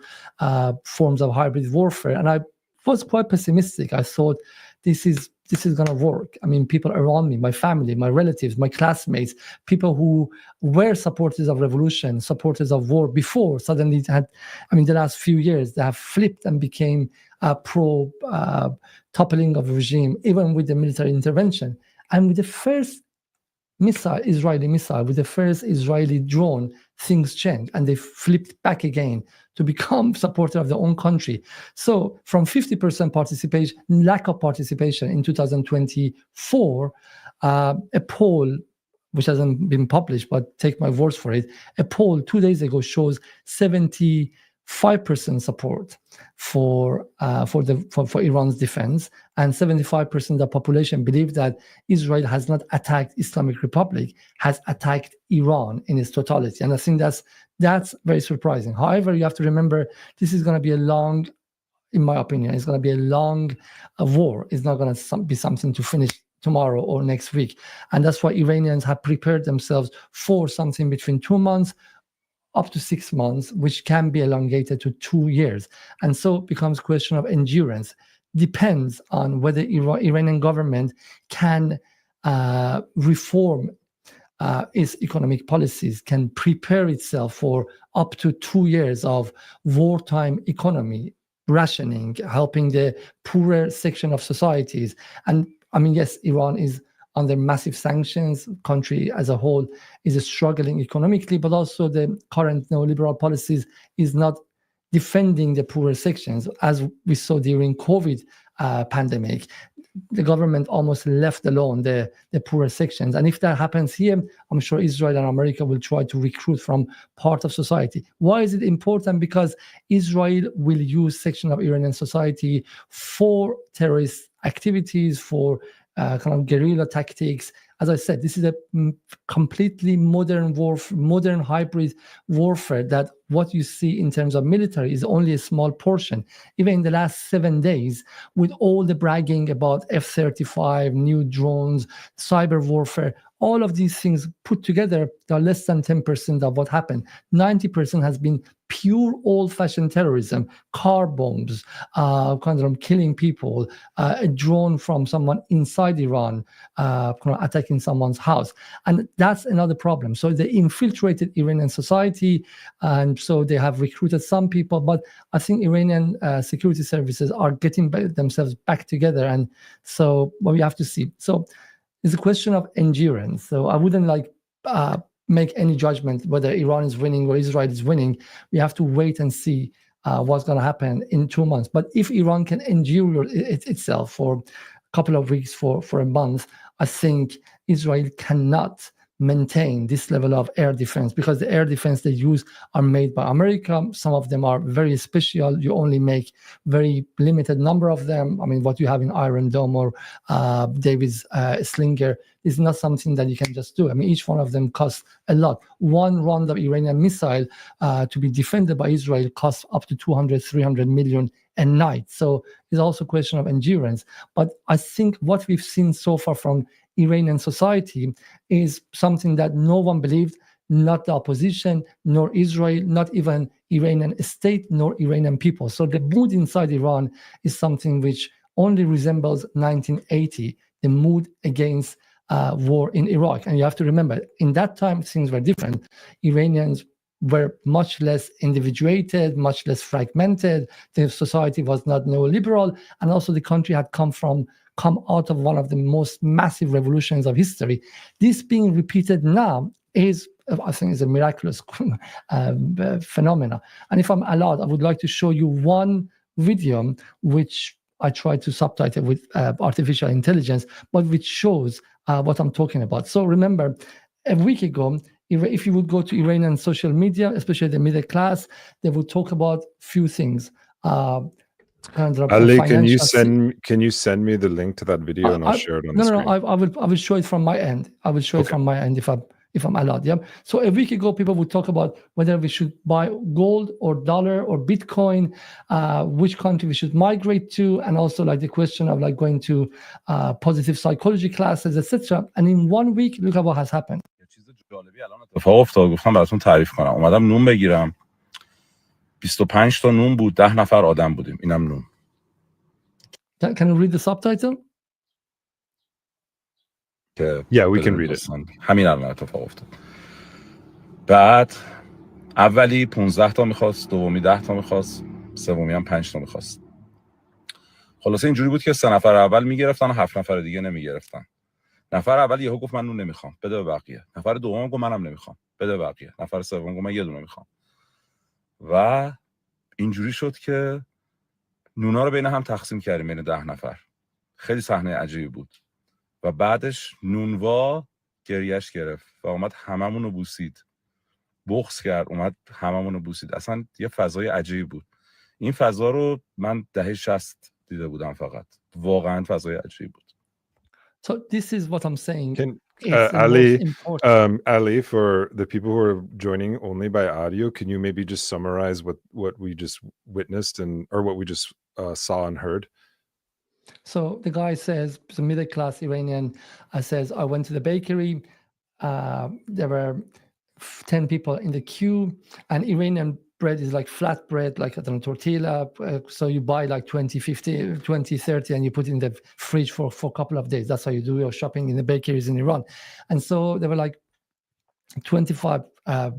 Speaker 3: forms of hybrid warfare. And I was quite pessimistic. I thought this is going to work. I mean, people around me, my family, my relatives, my classmates, people who were supporters of revolution, supporters of war before, suddenly the last few years, they have flipped and became pro toppling of regime, even with the military intervention. And with the first Israeli missile, with the first Israeli drone, things changed, and they flipped back again to become supporter of their own country. So from 50% participation, lack of participation in 2024, a poll, which hasn't been published, but take my words for it, a poll 2 days ago shows 75% support for Iran's defense, and 75% of the population believe that Israel has not attacked Islamic Republic, has attacked Iran in its totality. And I think that's very surprising. However, you have to remember, this is going to be a long in my opinion. It's going to be a long war. It's not going to be something to finish tomorrow or next week. And that's why Iranians have prepared themselves for something between 2 months up to 6 months, which can be elongated to 2 years. And so it becomes a question of endurance. Depends on whether Iranian government can reform its economic policies, can prepare itself for up to 2 years of wartime economy, rationing, helping the poorer section of societies. And I mean, yes, Iran is under massive sanctions. Country as a whole is struggling economically, but also the current neoliberal policies is not defending the poorer sections. As we saw during COVID pandemic, the government almost left alone the poorer sections. And if that happens here, I'm sure Israel and America will try to recruit from part of society. Why is it important? Because Israel will use section of Iranian society for terrorist activities, for kind of guerrilla tactics. As I said, this is a completely modern modern hybrid warfare that what you see in terms of military is only a small portion. Even in the last 7 days, with all the bragging about F-35, new drones, cyber warfare, all of these things put together, they are less than 10% of what happened. 90% has been pure old-fashioned terrorism, car bombs, kind of killing people, a drone from someone inside Iran, attacking someone's house. And that's another problem. So they infiltrated Iranian society, and so they have recruited some people, but I think Iranian security services are getting themselves back together. And so we have to see. So it's a question of endurance. So I wouldn't make any judgment whether Iran is winning or Israel is winning. We have to wait and see what's going to happen in 2 months. But if Iran can endure itself for a couple of weeks, for a month, I think Israel cannot maintain this level of air defense, because the air defense they use are made by America. Some of them are very special. You only make very limited number of them. I mean, what you have in Iron Dome or David's Slinger is not something that you can just do. I mean, each one of them costs a lot. One round of Iranian missile to be defended by Israel costs up to 200, 300 million a night. So it's also a question of endurance. But I think what we've seen so far from Iranian society is something that no one believed, not the opposition, nor Israel, not even Iranian state, nor Iranian people. So the mood inside Iran is something which only resembles 1980, the mood against war in Iraq. And you have to remember, in that time, things were different. Iranians were much less individuated, much less fragmented. The society was not neoliberal. And also the country had come out of one of the most massive revolutions of history. This being repeated now is, I think, is a miraculous phenomena. And if I'm allowed, I would like to show you one video which I tried to subtitle with artificial intelligence, but which shows what I'm talking about. So remember, a week ago, if you would go to Iranian social media, especially the middle class, they would talk about few things.
Speaker 1: Ali, can you send me the link to that video and I'll share it on the screen?
Speaker 3: I will show it from my end. I will show it from my end if I'm allowed. Yeah. So a week ago, people would talk about whether we should buy gold or dollar or Bitcoin, which country we should migrate to, and also like the question of like going to positive psychology classes, etc. And in 1 week, look at what has happened.
Speaker 4: اتفاق افتاد، گفتم براتون تعریف کنم. اومدم نون بگیرم، 25 تا نون بود، 10 نفر آدم بودیم. اینم نون.
Speaker 3: Can you read the subtitle?
Speaker 1: Yeah, we can read it.
Speaker 4: همین الان اتفاق افتاد. بعد اولی 15 تا میخواست، دومی 10 تا میخواست، سومی هم 5 تا میخواست. خلاصه اینجوری بود که 3 نفر اول میگرفتن و 7 نفر دیگه نمیگرفتن. نفر اول یهو گفت من نون نمیخوام، بده به بقیه. نفر دوم گفت منم نمیخوام، بده به بقیه. نفر سوم گفت من یه دونه میخوام. و اینجوری شد که نونا رو بین هم تقسیم کردیم، بین 10 نفر. خیلی صحنه عجیبی بود. و بعدش نونوا گریهش گرفت و اومد هممون رو بوسید. بغض کرد، اومد هممون رو بوسید. اصلا یه فضای عجیبی بود. این فضا رو من دهه 60 دیده بودم فقط. واقعا فضای عجیبی بود.
Speaker 3: So this is what I'm saying.
Speaker 1: Ali, for the people who are joining only by audio, can you maybe just summarize what we just witnessed or what we just saw and heard?
Speaker 3: So the guy says, the middle-class Iranian says, I went to the bakery. There were 10 people in the queue, and Iranian bread is like flat bread, like, I don't know, tortilla. So you buy like 20, 50, 20, 30, and you put it in the fridge for a couple of days. That's how you do your shopping in the bakeries in Iran. And so there were like 25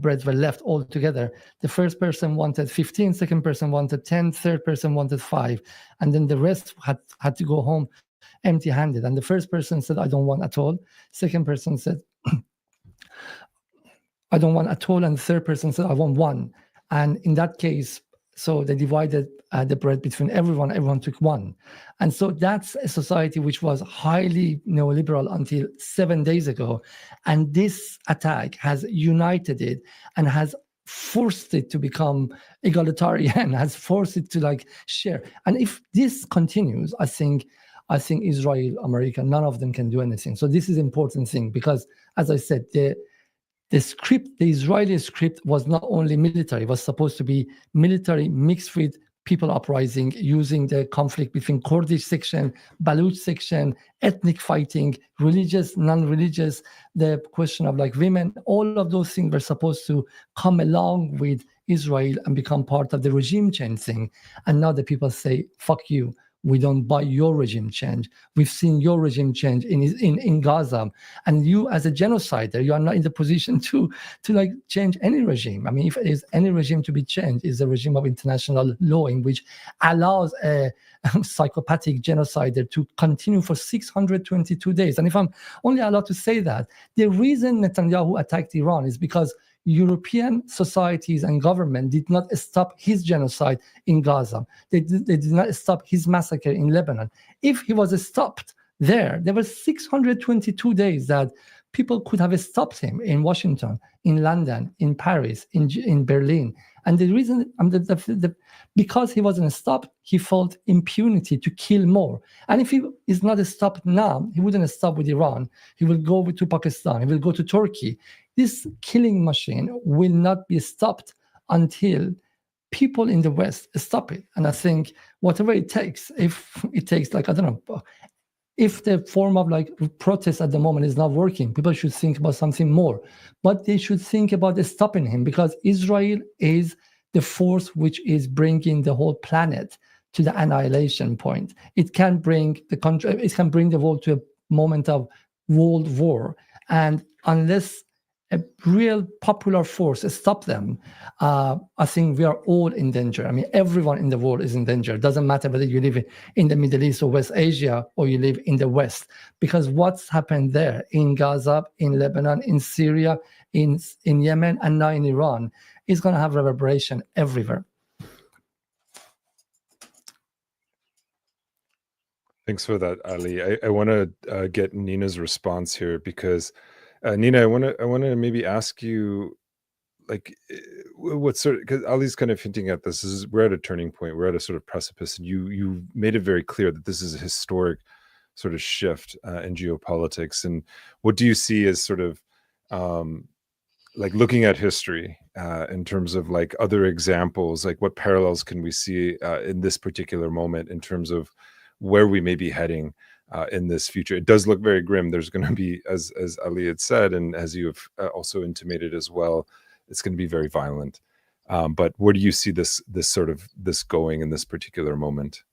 Speaker 3: breads were left all together. The first person wanted 15, second person wanted 10, third person wanted 5. And then the rest had to go home empty-handed. And the first person said, I don't want at all. Second person said, I don't want at all. And the third person said, I want 1. And in that case, so they divided the bread between everyone. Everyone took 1. And so that's a society which was highly neoliberal until 7 days ago. And this attack has united it and has forced it to become egalitarian, has forced it to like share. And if this continues, I think Israel, America, none of them can do anything. So this is an important thing because, as I said, the Israeli script was not only military, it was supposed to be military mixed with people uprising, using the conflict between Kurdish section, Baluch section, ethnic fighting, religious, non-religious, the question of like women, all of those things were supposed to come along with Israel and become part of the regime change thing. And now the people say, fuck you. We don't buy your regime change. We've seen your regime change in Gaza. And you, as a genocider, you are not in the position to like change any regime. I mean, if there is any regime to be changed, is the regime of international law in which allows a psychopathic genocider to continue for 622 days. And if I'm only allowed to say that, the reason Netanyahu attacked Iran is because European societies and government did not stop his genocide in Gaza. They did not stop his massacre in Lebanon. If he was stopped there were 622 days that people could have stopped him in Washington, in London, in Paris, in Berlin. And the reason, because he wasn't stopped, he felt impunity to kill more. And if he is not stopped now, he wouldn't stop with Iran. He will go to Pakistan. He will go to Turkey. This killing machine will not be stopped until people in the West stop it. And I think whatever it takes, if it takes like, I don't know, if the form of like protest at the moment is not working, people should think about something more. But they should think about stopping him, because Israel is the force which is bringing the whole planet to the annihilation point. It can bring the country, it can bring the world to a moment of world war. And unless a real popular force stop them, I think we are all in danger. I mean, everyone in the world is in danger. It doesn't matter whether you live in the Middle East or West Asia or you live in the West, because what's happened there in Gaza, in Lebanon, in Syria, in Yemen, and now in Iran is going to have reverberation everywhere.
Speaker 1: Thanks for that, Ali. I want to get Nina's response here, because Nina, I want to maybe ask you, like, what sort of, because Ali's kind of hinting at this. We're at a turning point. We're at a sort of precipice, and you made it very clear that this is a historic sort of shift in geopolitics. And what do you see as sort of like looking at history in terms of like other examples? Like, what parallels can we see in this particular moment in terms of where we may be heading in this future? It does look very grim. There's going to be, as Ali had said, and as you have also intimated as well, it's going to be very violent. But where do you see this going in this particular moment?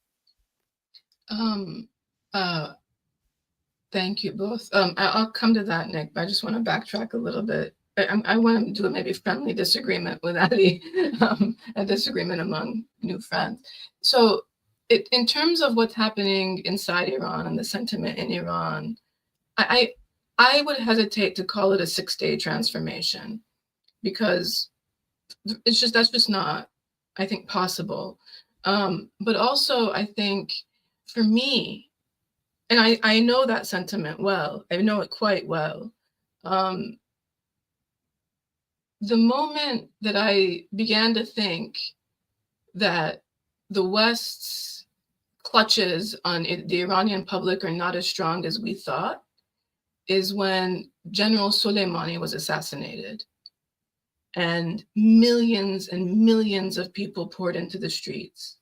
Speaker 2: Thank you both. I'll come to that, Nick, but I just want to backtrack a little bit. I want to do a maybe friendly disagreement with Ali, a disagreement among new friends. So in terms of what's happening inside Iran and the sentiment in Iran, I would hesitate to call it a 6-day transformation, because that's just not, I think, possible. But also, I think for me, and I know that sentiment well, I know it quite well. The moment that I began to think that the West's clutches on the Iranian public are not as strong as we thought is when General Soleimani was assassinated and millions and millions of people poured into the streets.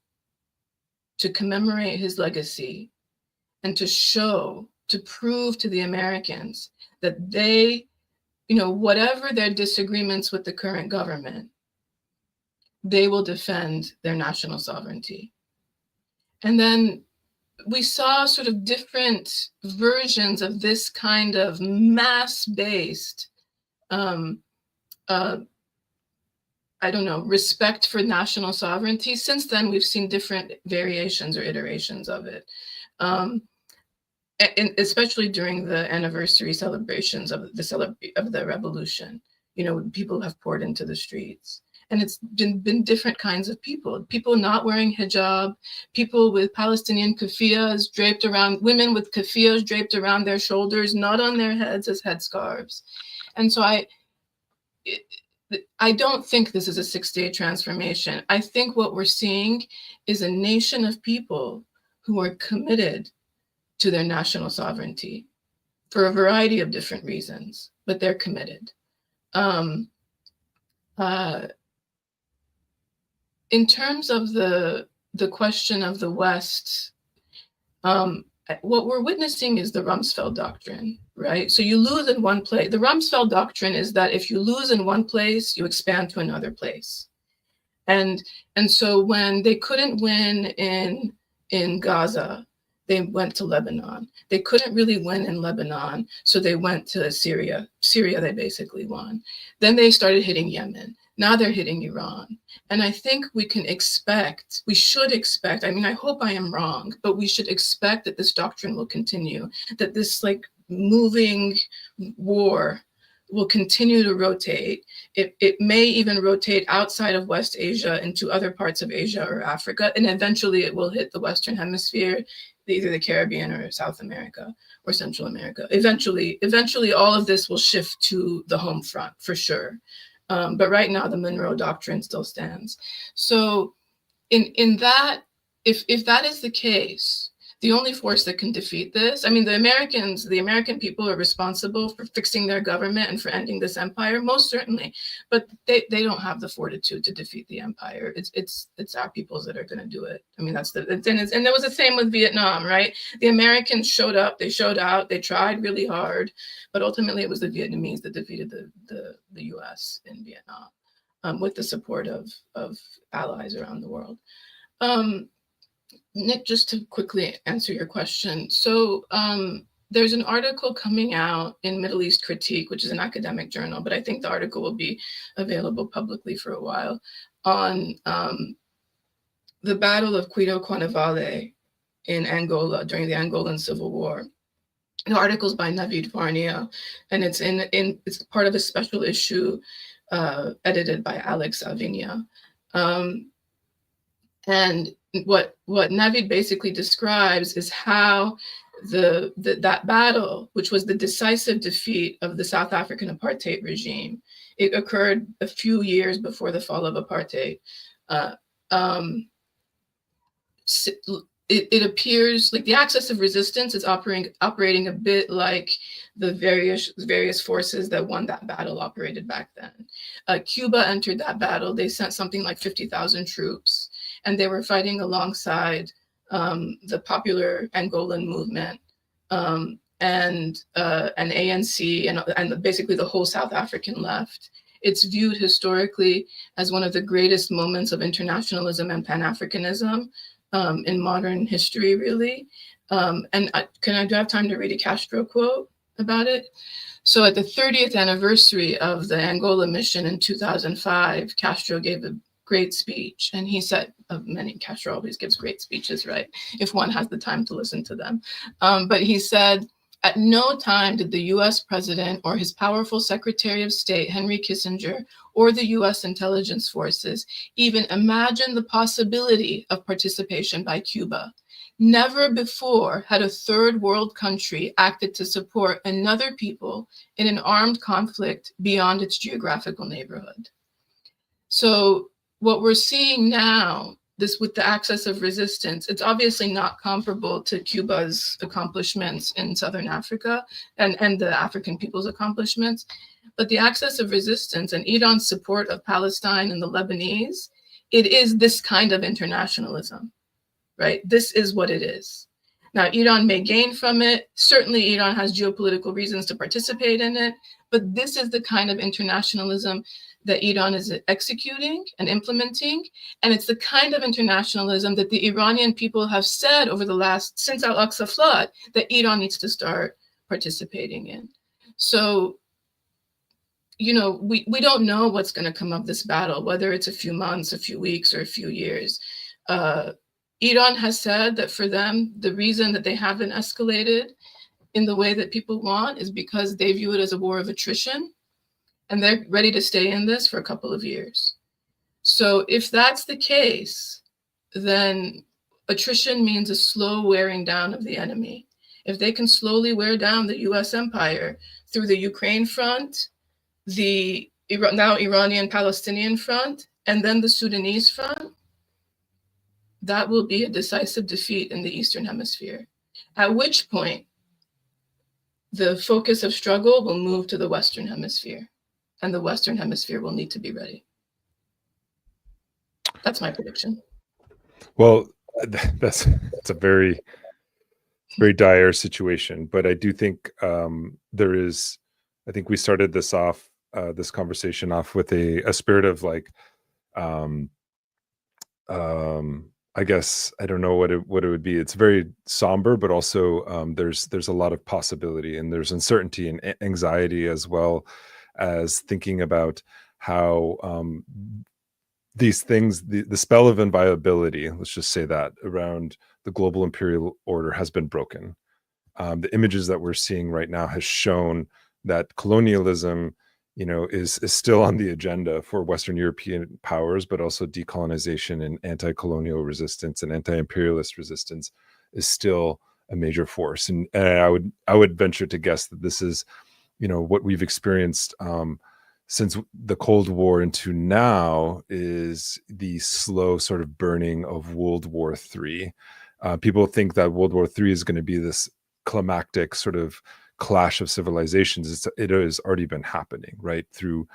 Speaker 2: to commemorate his legacy and to prove to the Americans that they, whatever their disagreements with the current government, they will defend their national sovereignty. And then we saw sort of different versions of this kind of mass-based, respect for national sovereignty. Since then, we've seen different variations or iterations of it, especially during the anniversary celebrations of the revolution. People have poured into the streets. And it's been different kinds of people not wearing hijab, people with Palestinian keffiyehs draped around, women with keffiyehs draped around their shoulders, not on their heads as headscarves. And so I don't think this is a 6-day transformation. I think what we're seeing is a nation of people who are committed to their national sovereignty for a variety of different reasons, but they're committed. In terms of the question of the West, what we're witnessing is the Rumsfeld doctrine, right? So you lose in one place. The Rumsfeld doctrine is that if you lose in one place, you expand to another place. And so when they couldn't win in Gaza, they went to Lebanon. They couldn't really win in Lebanon, so they went to Syria. Syria, they basically won. Then they started hitting Yemen. Now they're hitting Iran. And I think we should expect, I hope I am wrong, but we should expect that this doctrine will continue, that this moving war will continue to rotate. It may even rotate outside of West Asia into other parts of Asia or Africa, and eventually it will hit the Western Hemisphere, either the Caribbean or South America or Central America. Eventually all of this will shift to the home front for sure. But right now, the Monroe Doctrine still stands. So in that, if that is the case, the only force that can defeat this, the American people are responsible for fixing their government and for ending this empire, most certainly, but they don't have the fortitude to defeat the empire. It's our peoples that are going to do it. And there was the same with Vietnam, right? The Americans showed up, they showed out, they tried really hard, but ultimately it was the Vietnamese that defeated the US in Vietnam, with the support of allies around the world. Nick, just to quickly answer your question. So there's an article coming out in Middle East Critique, which is an academic journal, but I think the article will be available publicly for a while, on the Battle of Cuito Cuanavale in Angola during the Angolan Civil War. The article's by Navid Farnia, and it's part of a special issue edited by Alex Avinia. And what Navid basically describes is how that battle, which was the decisive defeat of the South African apartheid regime, it occurred a few years before the fall of apartheid. It appears like the axis of resistance is operating a bit like the various forces that won that battle operated back then. Cuba entered that battle. They sent something like 50,000 troops, and they were fighting alongside the popular Angolan movement and ANC and basically the whole South African left. It's viewed historically as one of the greatest moments of internationalism and Pan-Africanism in modern history, really. Do I have time to read a Castro quote about it? So at the 30th anniversary of the Angola mission in 2005, Castro gave a great speech. And he said, Castro always gives great speeches, right? If one has the time to listen to them. But he said, at no time did the US president or his powerful Secretary of State, Henry Kissinger, or the US intelligence forces even imagine the possibility of participation by Cuba. Never before had a third world country acted to support another people in an armed conflict beyond its geographical neighborhood. So what we're seeing now, this with the axis of resistance, it's obviously not comparable to Cuba's accomplishments in Southern Africa and the African people's accomplishments, but the axis of resistance and Iran's support of Palestine and the Lebanese, it is this kind of internationalism, right? This is what it is. Now, Iran may gain from it. Certainly, Iran has geopolitical reasons to participate in it, but this is the kind of internationalism that Iran is executing and implementing. And it's the kind of internationalism that the Iranian people have said over the since Al-Aqsa flood, that Iran needs to start participating in. So, you know, we don't know what's going to come of this battle, whether it's a few months, a few weeks, or a few years. Iran has said that for them, the reason that they haven't escalated in the way that people want is because they view it as a war of attrition, and they're ready to stay in this for a couple of years. So if that's the case, then attrition means a slow wearing down of the enemy. If they can slowly wear down the US empire through the Ukraine front, the now Iranian-Palestinian front, and then the Sudanese front, that will be a decisive defeat in the Eastern Hemisphere. At which point, the focus of struggle will move to the Western Hemisphere, and the Western Hemisphere will need to be ready. That's my prediction.
Speaker 1: Well, it's a very, very dire situation, but I do think there is. I think we started this conversation off with a spirit of like, I guess I don't know what it would be. It's very somber, but also there's a lot of possibility, and there's uncertainty and anxiety, as well as thinking about how these things, the spell of inviolability, let's just say that, around the global imperial order has been broken. The images that we're seeing right now has shown that colonialism, you know, is still on the agenda for Western European powers, but also decolonization and anti-colonial resistance and anti-imperialist resistance is still a major force. And I would venture to guess that this is, you know, what we've experienced since the Cold War into now is the slow sort of burning of World War III. People think that World War III is going to be this climactic sort of clash of civilizations. It has already been happening, right? Through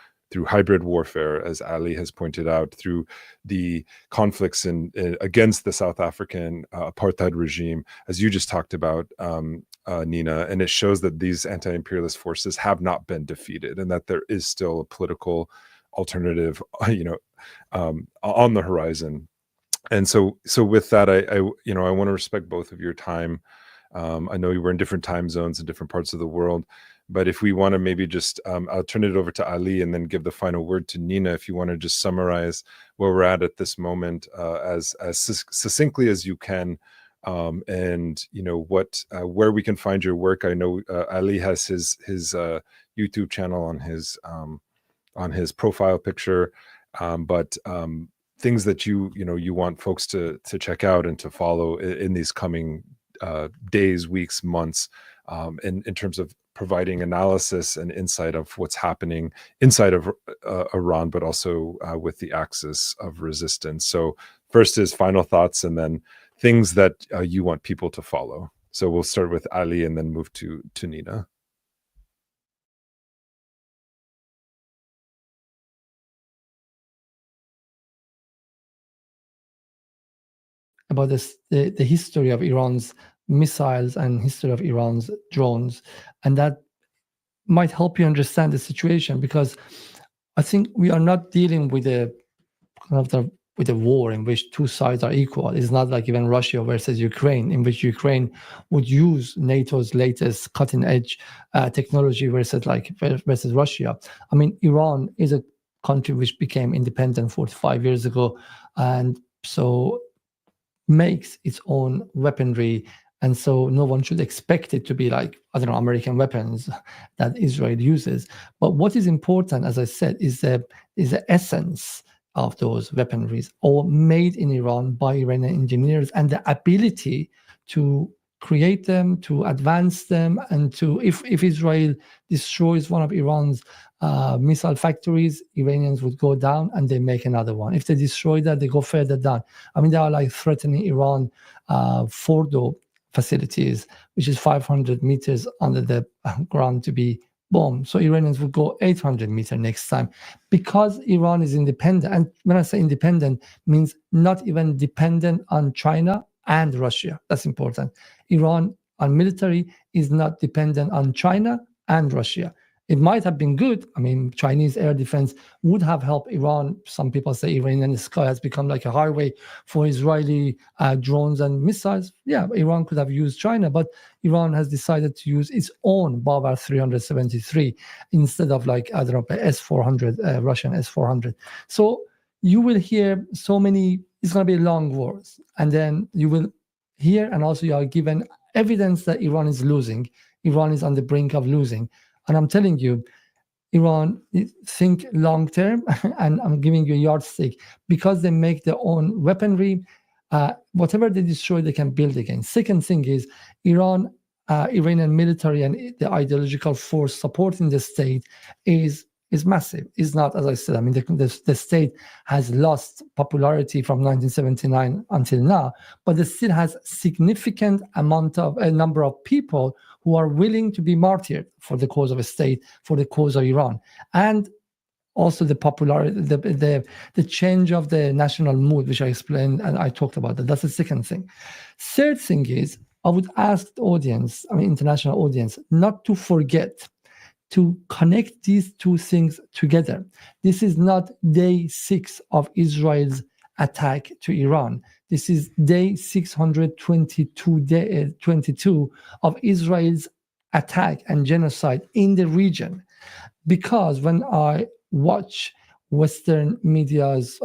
Speaker 1: hybrid warfare, as Ali has pointed out, through the conflicts against the South African apartheid regime, as you just talked about, Nina, and it shows that these anti-imperialist forces have not been defeated, and that there is still a political alternative, you know, on the horizon. And so with that, I want to respect both of your time. I know you were in different time zones in different parts of the world, but if we want to maybe just, I'll turn it over to Ali and then give the final word to Nina. If you want to just summarize where we're at this moment as succinctly as you can, and you know where we can find your work. I know Ali has his YouTube channel on his profile picture, but things that you want folks to check out and to follow in these coming days, weeks, months, in terms of providing analysis and insight of what's happening inside of Iran, but also with the axis of resistance. So first is final thoughts, and then things that you want people to follow. So we'll start with Ali and then move to Nina.
Speaker 3: About the history of Iran's missiles and history of Iran's drones, and that might help you understand the situation, because I think we are not dealing with a war in which two sides are equal. It's not like even Russia versus Ukraine, in which Ukraine would use NATO's latest cutting-edge technology versus Russia. I mean, Iran is a country which became independent 45 years ago, and so makes its own weaponry, and so no one should expect it to be like, I don't know, American weapons that Israel uses. But what is important, as I said, is the essence of those weaponries, all made in Iran by Iranian engineers, and the ability to create them, to advance them, and to, if Israel destroys one of Iran's missile factories, Iranians would go down and they make another one. If they destroy that, they go further down. I mean, they are like threatening Iran Fordo facilities, which is 500 meters under the ground, to be bombed. So Iranians would go 800 meters next time, because Iran is independent. And when I say independent, means not even dependent on China and Russia. That's important. Iran on military is not dependent on China and Russia. It might have been good. I mean, Chinese air defense would have helped Iran. Some people say Iranian sky has become like a highway for Israeli drones and missiles. Yeah, Iran could have used China, but Iran has decided to use its own Bavar 373 instead of like, I don't know, S-400, Russian S-400. So you will hear so many, it's going to be long wars. And then you will hear, and also you are given evidence that Iran is losing. Iran is on the brink of losing. And I'm telling you, Iran think long term, and I'm giving you a yardstick because they make their own weaponry. Whatever they destroy, they can build again. Second thing is Iranian military and the ideological force supporting the state is massive. It's not, as I said, I mean, the state has lost popularity from 1979 until now, but it still has significant number of people who are willing to be martyred for the cause of a state, for the cause of Iran. And also the popularity, the change of the national mood, which I explained and I talked about that. That's the second thing. Third thing is, I would ask the audience, I mean, international audience, not to forget to connect these two things together. This is not day 6 of Israel's attack to Iran. This is day 622 of Israel's attack and genocide in the region. Because when I watch Western media's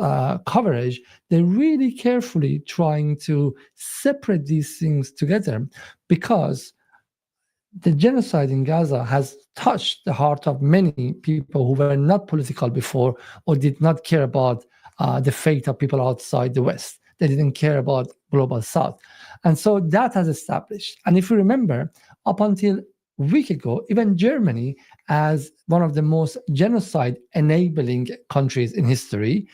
Speaker 3: coverage, they're really carefully trying to separate these things together, because the genocide in Gaza has touched the heart of many people who were not political before or did not care about the fate of people outside the West. They didn't care about global South. And so that has established. And if you remember, up until a week ago, even Germany, as one of the most genocide-enabling countries in history,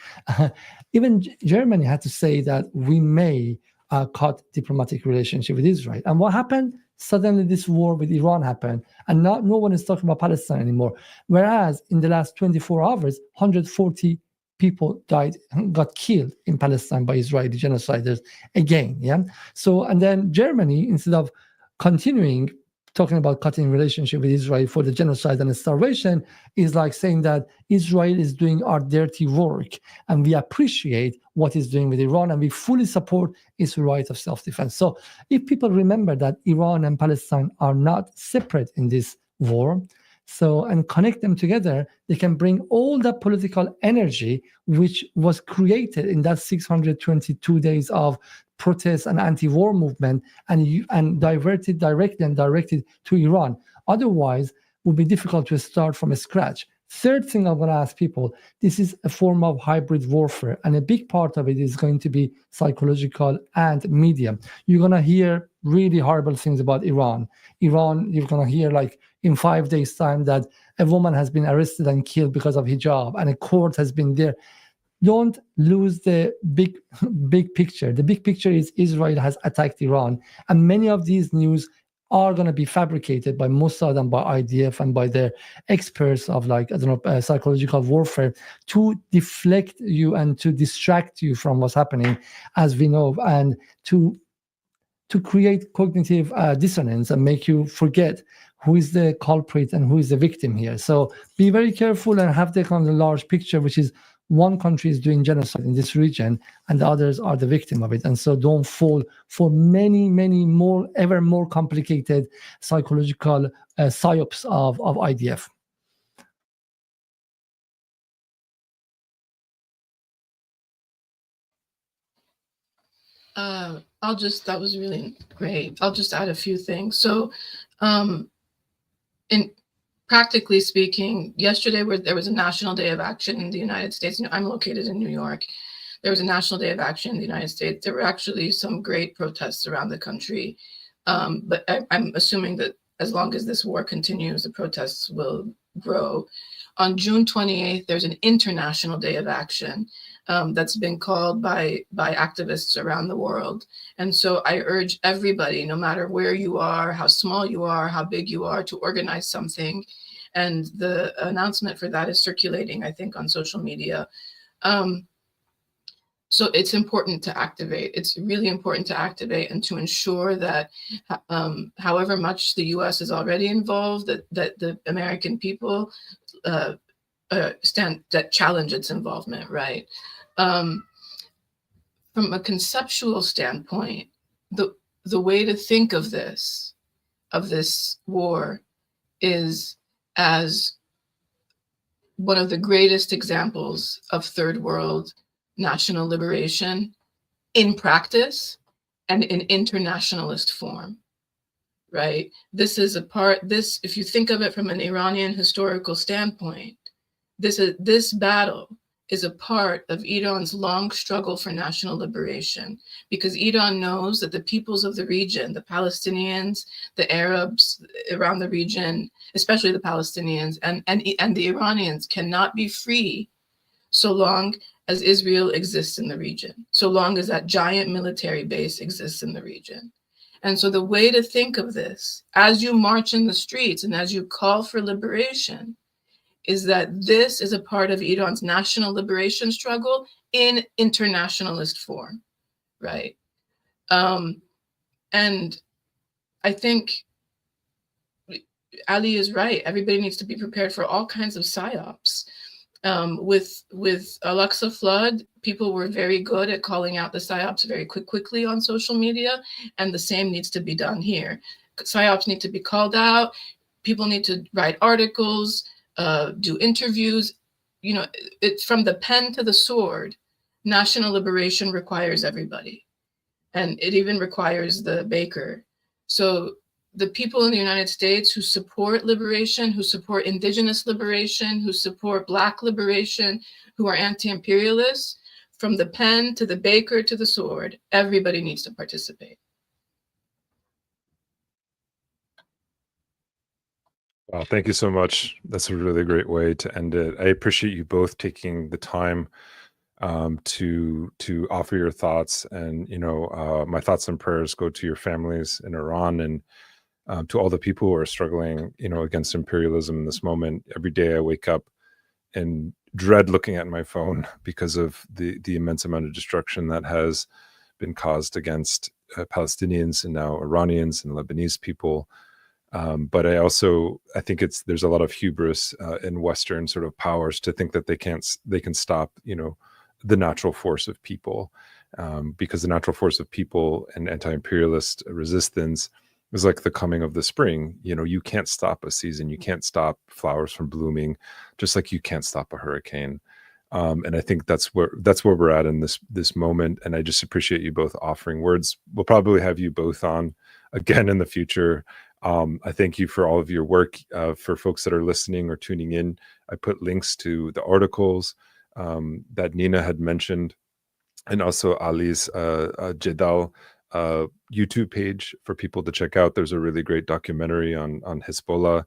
Speaker 3: even Germany had to say that we may cut diplomatic relationship with Israel. And what happened? Suddenly this war with Iran happened, and no one is talking about Palestine anymore. Whereas in the last 24 hours, 140 people got killed in Palestine by Israeli genociders again. Yeah. So, and then Germany, instead of continuing talking about cutting relationship with Israel for the genocide and the starvation, is like saying that Israel is doing our dirty work, and we appreciate what it's doing with Iran, and we fully support its right of self-defense. So if people remember that Iran and Palestine are not separate in this war, and connect them together, they can bring all that political energy which was created in that 622 days of protest and anti-war movement and directed to Iran. Otherwise, it would be difficult to start from scratch. Third thing I'm going to ask people, this is a form of hybrid warfare, and a big part of it is going to be psychological and media. You're going to hear really horrible things about Iran. You're going to hear like in 5 days' time that a woman has been arrested and killed because of hijab, and a court has been there. Don't lose the big picture. The big picture is Israel has attacked Iran, and many of these news are going to be fabricated by Mossad and by IDF and by their experts of psychological warfare to deflect you and to distract you from what's happening, as we know, and to create cognitive dissonance and make you forget who is the culprit and who is the victim here. So be very careful and have the kind of large picture, which is one country is doing genocide in this region and the others are the victim of it. And so don't fall for many more, ever more complicated psychological psyops of IDF.
Speaker 2: That was really great. I'll just add a few things. So, practically speaking, yesterday there was a National Day of Action in the United States. I'm located in New York. There was a National Day of Action in the United States. There were actually some great protests around the country. But I'm assuming that as long as this war continues, the protests will grow. On June 28th, there's an International Day of Action that's been called by activists around the world. And so I urge everybody, no matter where you are, how small you are, how big you are, to organize something. And the announcement for that is circulating, I think, on social media. So it's important to activate. It's really important to activate and to ensure that however much the US is already involved, that the American people that challenge its involvement, right? From a conceptual standpoint, the way to think of this war is as one of the greatest examples of third world national liberation in practice and in internationalist form, right? This is if you think of it from an Iranian historical standpoint, this battle is a part of Iran's long struggle for national liberation, because Iran knows that the peoples of the region, the Palestinians, the Arabs around the region, especially the Palestinians and the Iranians, cannot be free so long as Israel exists in the region, so long as that giant military base exists in the region. And so the way to think of this, as you march in the streets and as you call for liberation, is that this is a part of Iran's national liberation struggle in internationalist form, right? And I think Ali is right. Everybody needs to be prepared for all kinds of psyops. With Al-Aqsa flood, people were very good at calling out the psyops very quickly on social media, and the same needs to be done here. Psyops need to be called out. People need to write articles, do interviews. You know, it's from the pen to the sword. National liberation requires everybody, and it even requires the baker. So the people in the United States who support liberation, who support indigenous liberation, who support Black liberation, who are anti-imperialists, from the pen to the baker to the sword, everybody needs to participate.
Speaker 1: Wow, thank you so much. That's a really great way to end it. I appreciate you both taking the time to offer your thoughts, and my thoughts and prayers go to your families in Iran, and to all the people who are struggling, against imperialism in this moment. Every day I wake up and dread looking at my phone because of the immense amount of destruction that has been caused against Palestinians and now Iranians and Lebanese people. But I think there's a lot of hubris in Western sort of powers to think that they can stop, the natural force of people, because the natural force of people and anti-imperialist resistance is like the coming of the spring. You can't stop a season. You can't stop flowers from blooming, just like you can't stop a hurricane. And I think that's where we're at in this moment. And I just appreciate you both offering words. We'll probably have you both on again in the future. I thank you for all of your work. For folks that are listening or tuning in, I put links to the articles that Nina had mentioned, and also Ali's Jedal YouTube page for people to check out. There's a really great documentary on Hezbollah.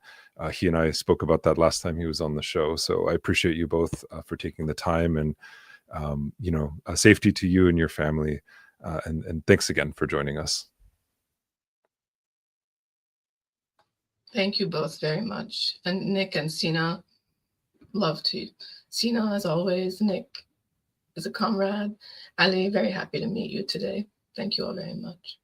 Speaker 1: He and I spoke about that last time he was on the show. So I appreciate you both for taking the time, and safety to you and your family. And thanks again for joining us.
Speaker 2: Thank you both very much. And Nick and Sina, love to you. Sina, as always. Nick is a comrade. Ali, very happy to meet you today. Thank you all very much.